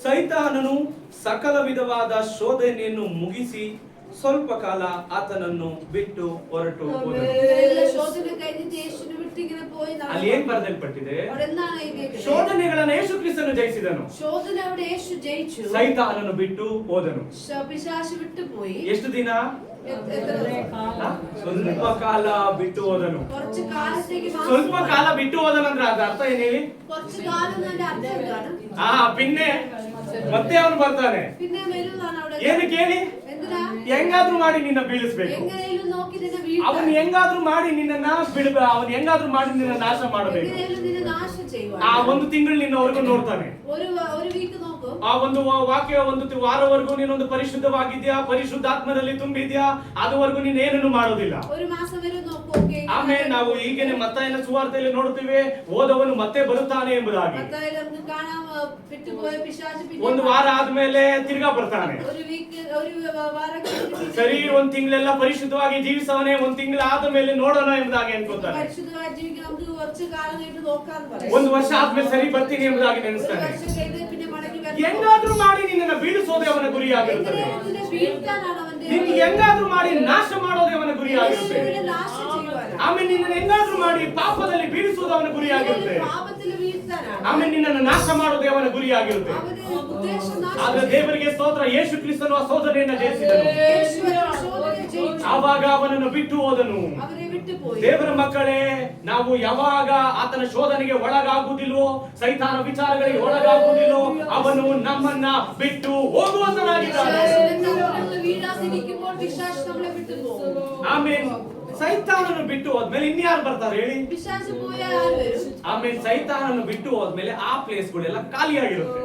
ಸೈತಾನನು ಸಕಲ ವಿಧವಾದ ಶೋಧನೆಯನ್ನು ಮುಗಿಸಿ ಸ್ವಲ್ಪ ಕಾಲ ಆತನನ್ನು ಬಿಟ್ಟು ಹೊರಟು ಹೋದನು. ಅಲ್ಲಿ ಏನ್ ಬರೆದಲ್ಪಟ್ಟಿದೆ? ಶೋಧನೆಗಳನ್ನು ಯೇಸು ಕ್ರಿಸ್ತನು ಜಯಿಸಿದನು. ಸೈತಾನನು ಬಿಟ್ಟು ಹೋದನು. ಎಷ್ಟು ದಿನ? ಸ್ವಲ್ಪ ಕಾಲ ಬಿಟ್ಟು ಹೋದನು. ಸ್ವಲ್ಪ ಕಾಲ ಬಿಟ್ಟು ಹೋದನಂದ್ರೆ ಅದ ಅರ್ಥ ಏನ್ ಹೇಳಿ? ಪಿನ್ನೆ ಮತ್ತೆ ಅವನು ಬರ್ತಾನೆ. ಏನು ಕೇಳಿ? ಹೆಂಗಾದ್ರೂ ಮಾಡಿ ನಿನ್ನ ಬೀಳಿಸ್ಬೇಕು. ಅವನು ಹೆಂಗಾದ್ರೂ ಮಾಡಿ ನಿನ್ನ ಬಿಡಬೇಕು. ಅವನು ಹೆಂಗಾದ್ರೂ ಮಾಡಿ ನಿನ್ನ ನಾಶ ಮಾಡಬೇಕು. ಆ 1 ತಿಂಗಳು ನಿನ್ನವರೆಗೂ ನೋಡ್ತಾನೆ. ಆ ಒಂದು ವಾಕ್ಯ, ಒಂದು ವಾರವರೆಗೂ ನೀನೊಂದು ಪರಿಶುದ್ಧವಾಗಿದ್ಯಾ, ಪರಿಶುದ್ಧಾತ್ಮದಲ್ಲಿ ತುಂಬಿದ್ಯಾ, ಅದುವರೆಗೂ ನೀನು ಏನನ್ನು ಮಾಡೋದಿಲ್ಲ. ಆಮೇಲೆ ನಾವು ಈಗೇನೆ ಮತ್ತಾಯನ ಸುವಾರ್ತೆಯಲ್ಲಿ ನೋಡುತ್ತೇವೆ, ಹೋದವನು ಮತ್ತೆ ಬರುತ್ತಾನೆ ಎಂಬುದಾಗಿ. ಒಂದು ವಾರ ಆದ್ಮೇಲೆ ತಿರ್ಗಾ ಬರ್ತಾನೆ. ಸರಿ, 1 ತಿಂಗಳೆಲ್ಲ ಪರಿಶುದ್ಧವಾಗಿ ಜೀವಿಸವನೇ, 1 ತಿಂಗಳು ಆದ ಮೇಲೆ ನೋಡೋಣ ಎಂಬುದಾಗಿ ಅನ್ಕೋತಾನೆ. 1 ವರ್ಷ ಆದ್ಮೇಲೆ ಸರಿ ಬರ್ತೀನಿ ಎಂಬುದಾಗಿ ನೆನೆಸ್ತಾನೆ. ಹೆಂಗಾದ್ರೂ ಮಾಡಿ ನಿನ್ನನ್ನು ಬೀಳಿಸೋದೇ ಅವನ ಗುರಿಯಾಗಿರುತ್ತದೆ. ನಿನ್ಗೆ ಹೆಂಗಾದ್ರೂ ಮಾಡಿ ನಾಶ ಮಾಡೋದೇ ಅವನ ಗುರಿಯಾಗಿರುತ್ತೆ. ಆಮೇಲೆ ನಿನ್ನನ್ನು ಹೆಂಗಾದ್ರೂ ಮಾಡಿ ಪಾಪದಲ್ಲಿ ಬೀಳಿಸೋದು ಅವನ ಗುರಿಯಾಗಿರುತ್ತೆ. ಆಮೇಲೆ ನಿನ್ನನ್ನು ನಾಶ ಮಾಡೋದೇ ಅವನ ಗುರಿಯಾಗಿರುತ್ತೆ. ಆದ್ರೆ ದೇವರಿಗೆ ಸ್ತೋತ್ರ, ಯೇಸು ಕ್ರಿಸ್ತನು ಆ ಶೋಧನೆಯನ್ನು ಜಯಿಸಿದನು. ಆವಾಗ ಅವನನ್ನು ಬಿಟ್ಟು ಹೋದನು. ದೇವರ ಮಕ್ಕಳೇ, ನಾವು ಯಾವಾಗ ಆತನ ಶೋಧನೆಗೆ ಒಳಗಾಗುವುದಿಲ್ವೋ, ಸೈತಾನ ವಿಚಾರಗಳಿಗೆ ಒಳಗಾಗುವುದಿಲ್ಲೋ, ಅವನು ನಮ್ಮನ್ನ ಬಿಟ್ಟು ಹೋಗುವಂತನಾಗಿದ್ದಾನೆ. ಆಮೇಲೆ ಸೈತಾನನ್ನು ಬಿಟ್ಟು ಹೋದ್ಮೇಲೆ ಇನ್ಯಾರು ಬರ್ತಾರೆ ಹೇಳಿ? ಆಮೇಲೆ ಸೈತಾನನ್ನು ಬಿಟ್ಟು ಹೋದ್ಮೇಲೆ ಆ ಪ್ಲೇಸ್ಗಳೆಲ್ಲ ಖಾಲಿಯಾಗಿರುತ್ತೆ.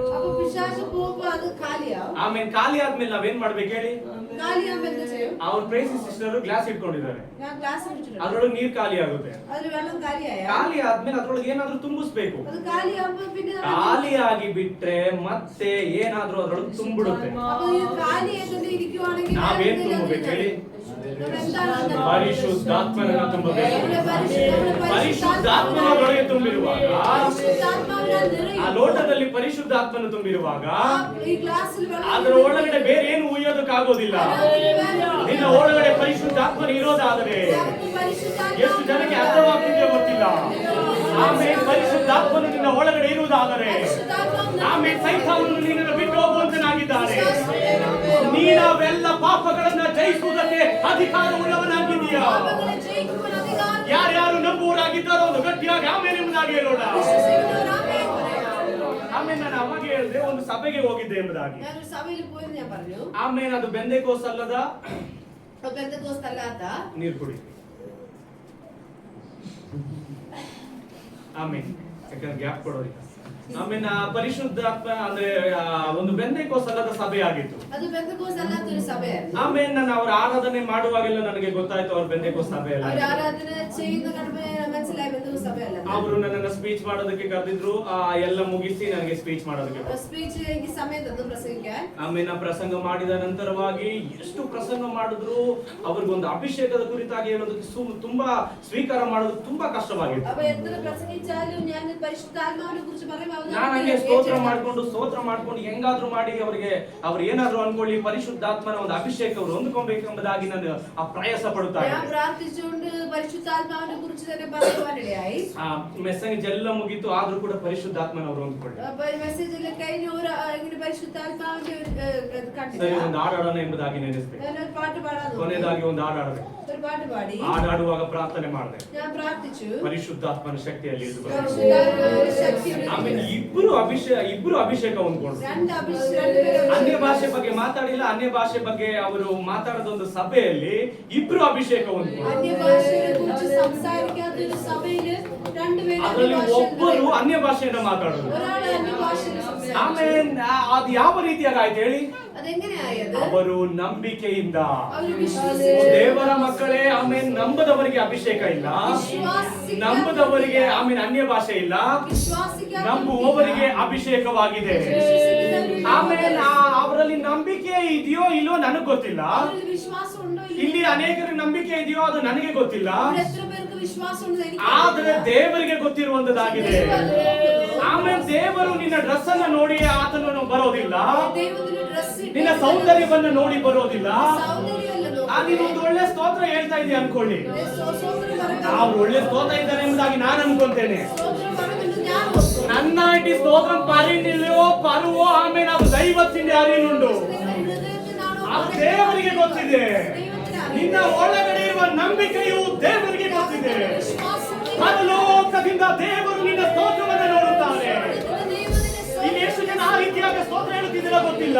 ಆಮೇಲೆ ಖಾಲಿ ಆದ್ಮೇಲೆ ನಾವೇನ್ ಮಾಡ್ಬೇಕು ಹೇಳಿ? ಅವ್ರ ಪ್ರೇಸಿ ಸಿಸ್ಟರ್ ಗ್ಲಾಸ್ ಇಟ್ಕೊಂಡಿದ್ದಾರೆ, ಅದ್ರೊಳಗೆ ನೀರ್ ಖಾಲಿ ಆಗುತ್ತೆ. ಖಾಲಿ ಆದ್ಮೇಲೆ ಅದ್ರೊಳಗೆ ಏನಾದ್ರೂ ತುಂಬಿಸ್ಬೇಕು. ಖಾಲಿ ಆಗಿ ಬಿಟ್ರೆ ಮತ್ತೆ ಏನಾದ್ರೂ ಅದ್ರೊಳಗೆ ತುಂಬಿಡುತ್ತೆ. ನಾವೇನ್ ತುಂಬಬೇಕು ಹೇಳಿ? ಪರಿಶುದ್ಧಾತ್ಮನನ್ನು ತುಂಬಬೇಕು. ಪರಿಶುದ್ಧಾತ್ಮನೊಳಗೆ ತುಂಬಿರುವಾಗ, ಆ ಲೋಟದಲ್ಲಿ ಪರಿಶುದ್ಧಾತ್ಮನ ತುಂಬಿರುವಾಗ ಅದರ ಒಳಗಡೆ ಬೇರೆ ಏನು ಉಯ್ಯೋದಕ್ಕಾಗೋದಿಲ್ಲ. ನಿನ್ನ ಒಳಗಡೆ ಪರಿಶುದ್ಧಾತ್ಮನ ಇರೋದಾದರೆ ಎಷ್ಟು ಜನಕ್ಕೆ ಅರ್ಥವಾಗ್ತಿದೆಯೋ ಗೊತ್ತಿಲ್ಲ. ಆಮೇಲೆ ಪರಿಶುದ್ಧಾತ್ಮನು ನಿನ್ನ ಒಳಗಡೆ ಇರುವುದಾದರೆ ಆಮೇಲೆ ಸೈತಾನನು ನಿನ್ನನ್ನು ಬಿಟ್ಟು ಹೋಗುವಂತನಾಗಿದ್ದಾನೆ. ನೀನಾವೆಲ್ಲ ಪಾಪಗಳನ್ನ ಜಯಿಸುವುದಕ್ಕೆ ಅಧಿಕಾರವುಳ್ಳವನಾಗಿದ್ದೀಯಾ? ಯಾರ್ಯಾರು ನಂಬುವರಾಗಿದ್ದಾರೋ ಒಂದು ಗಟ್ಟಿಯಾಗಿ ಆಮೇಲೆ ಎಂಬುದಾಗಿ ಹೇಳೋಣ. ಆಮೇಲೆ ನಾನು ಅವಾಗ ಹೇಳಿದೆ, ಒಂದು ಸಭೆಗೆ ಹೋಗಿದ್ದೆ ಎಂಬುದಾಗಿ. ಆಮೇಲೆ ಅದು ಬೆಂದೆಕೋಸ್ ಅಲ್ಲದ ನೀರು ಕುಡಿ. ಆಮೇಲೆ ಯಾಕಂದ್ರೆ ಗ್ಯಾಪ್ ಕೊಡೋದಿಲ್ಲ. ಆಮೇಲೆ ಪರಿಶುದ್ಧಾತ್ಮ ಅಂದ್ರೆ ಒಂದು ಬೆಂದೆಕೋಸ್ತಲ್ಲದ ಸಭೆ ಆಗಿತ್ತು. ಅದು ಬೆಂದೆಕೋಸ್ತ ಅಲ್ಲದ ಸಭೆ. ಆಮೇಲೆ ನಾನು ಅವರ ಆರಾಧನೆ ಮಾಡುವಾಗೆಲ್ಲ ನನಗೆ ಗೊತ್ತಾಯ್ತು ಅವ್ರ ಬೆಂದೆಕೋಸ್ತ ಸಭೆ ಅಲ್ಲ. ಅವರ ಆರಾಧನೆ ചെയ്യുന്ന കടമയെ മനസ്സിലായി ಬೆಂದೆಕೋಸ್ತ ಸಭೆ ಅಲ್ಲ. ಅವರು ನನ್ನನ್ನ ಸ್ಪೀಚ್ ಮಾಡೋದಕ್ಕೆ ಕರೆದಿದ್ರು. ಎಲ್ಲ ಮುಗಿಸಿ ನನಗೆ ಸ್ಪೀಚ್ ಮಾಡೋದಕ್ಕೆ ಸ್ಪೀಚ್ ಈ ಸಮಯದಲ್ಲಿ ಪ್ರಸಂಗಕ್ಕೆ ಆಮೇಲೆ ಪ್ರಸಂಗ ಮಾಡಿದ ನಂತರವಾಗಿ ಎಷ್ಟು ಪ್ರಸಂಗ ಮಾಡಿದ್ರು ಅವ್ರಿಗೊಂದು ಅಭಿಷೇಕದ ಕುರಿತಾಗಿ ಹೇಳೋದಕ್ಕೆ ತುಂಬಾ ಸ್ವೀಕಾರ ಮಾಡೋದು ತುಂಬಾ ಕಷ್ಟವಾಗಿತ್ತು. ಅವ ಎತ್ತರ ಪ್ರಸಂಗಿಚಾಲು ನಾನು ಪರಿಶುದ್ಧಾತ್ಮನ ಕುರಿತು പറയുമ്പോൾ ನಾನು ಹಂಗೆ ಸ್ತೋತ್ರ ಮಾಡ್ಕೊಂಡು ಹೆಂಗಾದ್ರೂ ಮಾಡಿ ಅವ್ರಿಗೆ ಅವ್ರು ಏನಾದ್ರೂ ಅನ್ಕೊಳ್ಳಿ ಪರಿಶುದ್ಧಾತ್ಮನ ಒಂದು ಅಭಿಷೇಕ ಅವರು ಹೊಂದ್ಕೊಬೇಕೆಂಬುದಾಗಿ ನಾನು ಆ ಪ್ರಯಾಸ ಪಡುತ್ತಾ ಇದ್ದೆ. ഞാൻ പ്രാർത്ഥിച്ചുകൊണ്ട് പരിശുദ്ധാത്മാവിനെ കുറിച്ച് തന്നെ പറയുവാനിടയായി. ಮೆಸೇಜ್ ಎಲ್ಲ ಮುಗೀತು, ಆದ್ರೂ ಕೂಡ ಪರಿಶುದ್ಧಾತ್ಮನವರು ಹೊಂದ್ಕೊಳ್ಳಿ. ಮೆಸೇಜ್ ಎಲ್ಲ കഴിഞ്ഞ ഒരു ഇങ്ങനെ പരിശുദ്ധാത്മാവിന്റെ കണ്ടില്ല. ಸರಿ, ಒಂದು ಹಾಡಾಡೋಣ ಎಂಬುದಾಗಿ ನೆನೆಸ್ಬೇಕು. ഞാനൊരു പാട്ട് പാടാൻ ಕೊನೆಯದಾಗಿ ಒಂದು ಹಾಡಾಡಬೇಕು. ഒരു പാട്ട് പാടി ಹಾಡಾಡುವಾಗ ಪ್ರಾರ್ಥನೆ ಮಾಡಿದೆ. ഞാൻ പ്രാർത്ഥിച്ചു ಪರಿಶುದ್ಧಾತ್ಮನ ಶಕ್ತಿಯಲ್ಲಿ ಇಳಿದು ಬರಲಿ. പരിശുദ്ധാത്മാവിന്റെ ശക്തി ಆಮೇಲೆ ಇಬ್ರು ಅಭಿಷೇಕ ಹೊಂದ್ಕೊಂಡು രണ്ട് അഭിഷേകം ಅನ್ಯ ಭಾಷೆ ಬಗ್ಗೆ ಮಾತಾಡಿಲ್ಲ. ಅನ್ಯ ಭಾಷೆ ಬಗ್ಗೆ ಅವರು ಮಾತಾಡದ ಒಂದು ಸಭೆಯಲ್ಲಿ ಇಬ್ರು ಅಭಿಷೇಕ ಹೊಂದ್ಕೊಂಡು അന്യ ഭാഷയെ കുറിച്ച് സംസാരിക്കാത്ത ഒരു സഭയിൽ രണ്ടുപേരും ಅದರಲ್ಲಿ ಒಬ್ಬರು ಅನ್ಯ ಭಾಷೆಯನ್ನ ಮಾತಾಡೋದು. ഒരാൾ അന്യ ഭാഷയിൽ സംസാരിച്ചു. ಆಮೇಲೆ ಅದು ಯಾವ ರೀತಿಯಾಗಿ ಆಯ್ತು ಹೇಳಿ? അതെങ്ങനെയായത്? ಅವರು ನಂಬಿಕೆಯಿಂದ ಅವರು ಓ ವಿಶ್ವಾಸಿಸಿ ದೇವರ ಮಕ್ಕಳೇ, ಆಮೇಲೆ ನಂಬದವರಿಗೆ ಅಭಿಷೇಕ ಇಲ್ಲ, ನಂಬದವರಿಗೆ ಆಮೇಲೆ ಅನ್ಯ ಭಾಷೆ ಇಲ್ಲ, ನಂಬುವವರಿಗೆ ಅಭಿಷೇಕವಾಗಿದೆ. ಆಮೇಲೆ ಅವರಲ್ಲಿ ನಂಬಿಕೆ ಇದೆಯೋ ಇಲ್ಲೋ ನನಗೆ ಗೊತ್ತಿಲ್ಲ. അവരിൽ വിശ്വാസം ഉണ്ടോ ಇಲ್ಲಿ ಅನೇಕರ ನಂಬಿಕೆ ಇದೆಯೋ ಅದು ನನಗೆ ಗೊತ್ತಿಲ್ಲ. ഇവിടെ എത്ര പേർക്ക് വിശ്വാസം ഉണ്ടെന്ന് എനിക്ക് ಆದ್ರೆ ದೇವರಿಗೆ ಗೊತ್ತಿರುವಂತದ್ದಾಗಿದೆ. ಆಮೇಲೆ ದೇವರು ನಿನ್ನ ಡ್ರೆಸ್ ಅನ್ನ ನೋಡಿ ಆತನನ್ನು ಬರೋದಿಲ್ಲ, ദൈവത്തിന്റെ ഡ്രസ് ನಿನ್ನ ಸೌಂದರ್ಯವನ್ನ ನೋಡಿ ಬರೋದಿಲ್ಲ. സൗന്ദര്യമല്ല ನೀನೊಂದು ಒಳ್ಳೆ ಸ್ತೋತ್ರ ಹೇಳ್ತಾ ಇದೀಯ ಅನ್ಕೊಳ್ಳಿ. സ്തോത്രം ನಾವು ಒಳ್ಳೆ ಸ್ತೋತ್ರ ಇದ್ದಾರೆ ಎಂಬುದಾಗಿ ನಾನು ಅನ್ಕೊಂತೇನೆ. പറയുന്നത് ഞാൻ ഓർക്കുന്നു. నన్నాటి స్తోత్రం పరినిలో పరువు ఆమె నాకు దైవത്തിന്റെ ಅರಿವುಂಟು. ಅದು ದೇವರಿಗೆ ಗೊತ್ತಿದೆ. ನಿನ್ನ ಒಳಗಡೆ ಇರುವ ನಂಬಿಕೆಯು ದೇವರಿಗೆ ಗೊತ್ತಿದೆ. ಪರಲೋಕದಿಂದ ದೇವರು ನಿನ್ನ ಸ್ತೋತ್ರವನ್ನು ನೋಡುತ್ತಾನೆ. ಇಲ್ಲಿ ಎಷ್ಟು ಜನ ಆ ರೀತಿಯಾದ ಸ್ತೋತ್ರ ಹೇಳುತ್ತಿದ್ದೀರಾ ಗೊತ್ತಿಲ್ಲ.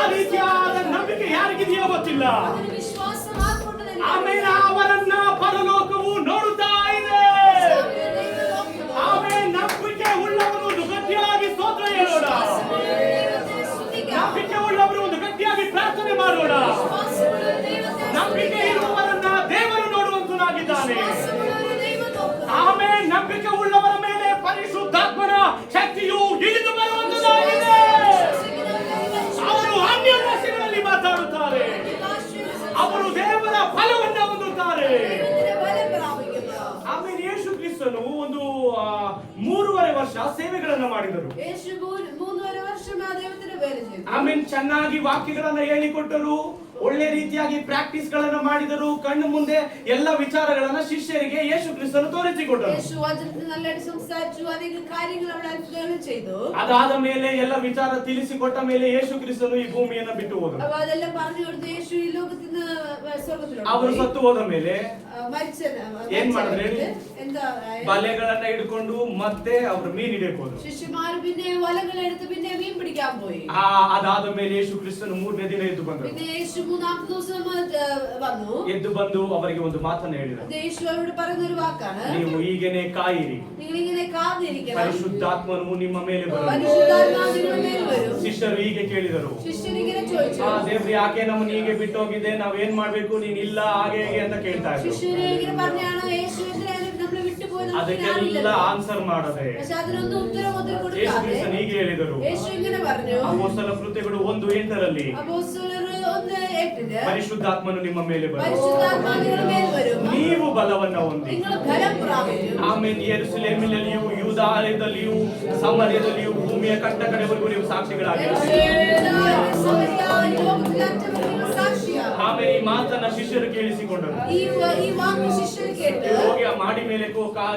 ಆ ರೀತಿಯಾದ ನಂಬಿಕೆ ಯಾರಿಗಿದೆಯೋ ಗೊತ್ತಿಲ್ಲ. ಆಮೇಲೆ ಅವರನ್ನ ಪರಲೋಕವು ನೋಡುತ್ತಾ ಇದೆ. ಆಮೇಲೆ ನಂಬಿಕೆ ಉಳ್ಳವರು ಒಂದು ಗಟ್ಟಿಯಾಗಿ ಸ್ತೋತ್ರ ಹೇಳೋಣ. ನಂಬಿಕೆ ಉಳ್ಳವರು ಒಂದು ಗಟ್ಟಿಯಾಗಿ ಪ್ರಾರ್ಥನೆ ಮಾಡೋಣ. ನಂಬಿಕೆ ಇರುವವರನ್ನ ದೇವರು ನೋಡುವಂತನಾಗಿದ್ದಾನೆ. ಆಮೇಲೆ ನಂಬಿಕೆ ಉಳ್ಳವರ ಮೇಲೆ ಪರಿಶುದ್ಧಾತ್ಮನ ಶಕ್ತಿಯು ಇಳಿದು ಬರುವಂತದಾಗಿದೆ. ಅವರು ಅನ್ಯ ಭಾಷೆಗಳಲ್ಲಿ ಮಾತಾಡುತ್ತಾರೆ. ಅವರು ದೇವರ ಫಲವನ್ನು ಹೊಂದುತ್ತಾರೆ. ಆಮೇಲೆ ಯೇಸು ಕ್ರಿಸ್ತನು ಒಂದು 3.5 ವರ್ಷ ಸೇವೆಗಳನ್ನ ಮಾಡಿದರು. ಆಮೇಲೆ ಚೆನ್ನಾಗಿ ವಾಕ್ಯಗಳನ್ನ ಹೇಳಿಕೊಟ್ಟರು, ಒಳ್ಳೆ ರೀತಿಯಾಗಿ ಪ್ರಾಕ್ಟೀಸ್ ಗಳನ್ನ ಮಾಡಿದರು. ಕಣ್ಣು ಮುಂದೆ ಎಲ್ಲ ವಿಚಾರಗಳನ್ನ ಶಿಷ್ಯರಿಗೆ ಯೇಸು ಕ್ರಿಸ್ತನು ತೋರಿಸಿಕೊಟ್ಟರು. ಅದಾದ ಮೇಲೆ ಎಲ್ಲ ವಿಚಾರ ತಿಳಿಸಿಕೊಟ್ಟ ಮೇಲೆ ಯೇಸು ಕ್ರಿಸ್ತನು ಈ ಭೂಮಿಯನ್ನ ಬಿಟ್ಟು ಹೋದರು. ಅವರು ಸತ್ತು ಹೋದ ಮೇಲೆ ಏನ್ ಮಾಡಿದ್ರು ಹೇಳಿ? ಬಲೆಗಳನ್ನ ಹಿಡ್ಕೊಂಡು ಮತ್ತೆ ಅವರು ಮೀನ್ ಹಿಡಿಯಕ್ಕೆ ಹೋದ್ರು. ಶಿಷ್ಯಮಾರು പിന്നെ വലകളെടുത്ത് പിന്നെ മീൻ പിടിക്കാൻ പോയി. ಅದಾದ ಮೇಲೆ ಯೇಸು ಕ್ರಿಸ್ತನು 3ನೇ ದಿನ ಎದ್ದು ಬಂದರು. പിന്നെ യേശു 3-ാമത്തെ ദിവസം വന്നു. ಎದ್ದು ಬಂದು ಅವರಿಗೆ ಒಂದು ಮಾತನ್ನ ಹೇಳಿದರು. യേശു അവരോട് പറയുന്ന ഒരു വാക്കാണ്, ನೀವು ಹೀಗೇನೆ ಕಾಯಿರಿ, നിങ്ങൾ ഇങ്ങനെ കാത്തിരിക്കണം, ಪರಿಶುದ್ಧಾತ್ಮನು ನಿಮ್ಮ ಮೇಲೆ ಬರುವುದು. പരിശുദ്ധാത്മാവ് നിങ്ങളുടെ മേൽ വരും. ಶಿಷ್ಯರು ಹೀಗೆ ಕೇಳಿದರು. ಶಿಷ್ಯರು ಇങ്ങനെ ചോദിച്ചു, ದೇವ್ರು ಯಾಕೆ ನಮ್ಮನ್ನ ಹೀಗೆ ಬಿಟ್ಟು ಹೋಗಿದ್ದೆ, ನಾವೇನ್ ಮಾಡ್ಬೇಕು, ನೀನ್ ಇಲ್ಲ ಹಾಗೆ ಹೇಗೆ ಅಂತ ಕೇಳ್ತಾ ಇದ್ರು. ಶಿಷ್ಯರು ಇങ്ങനെ പറഞ്ഞാണ്, യേശു എന്തിനാണ് നമ്മളെ വിട്ടു പോയത്? ಅದಕ್ಕೆಲ್ಲ ಆನ್ಸರ್ ಮಾಡದೆ പക്ഷെ അതിനൊന്നും ഉത്തരം ಯೇಸು കൊടുക്കാതെ ಕ್ರಿಸ್ತನು ಹೀಗೆ ಹೇಳಿದರು. യേശು ಇങ്ങനെ പറഞ്ഞു, ಅಪೊಸ್ತಲ ಕೃತ್ಯಗಳು 1:8 അപ്പോസ്തലർ 1:8 ಪರಿಶುದ್ಧಾತ್ಮನು ನಿಮ್ಮ ಮೇಲೆ ಬರುವುದು, പരിശുദ്ധാത്മാവ് നിങ്ങളുടെ മേൽ വരും, ನೀವು ಬಲವನ್ನ ಹೊಂದಿ. നിങ്ങൾ ബലം പ്രാപിക്കും. ಆಮೇಲೆ ಯೆರೂಸಲೇಮಿನಲ್ಲಿಯೂ ಯೂದಾಯದಲ್ಲಿಯೂ ಸಮರ್ಯದಲ್ಲಿಯೂ ಭೂಮಿಯ ಕಟ್ಟ ಕಡೆವರೆಗೂ ನೀವು ಸಾಕ್ಷಿಗಳಾಗಿರಿ. ಆಮೇಲೆ ಈ ಮಾತನ್ನ ಶಿಷ್ಯರು ಕೇಳಿಸಿಕೊಂಡರು. ಈ ವಾಕ್ಯ ಶಿಷ್ಯರು ಕೇಟ್ಟು ಹೋಗಿ ಆ ಮಾಡಿ ಮೇಲೆ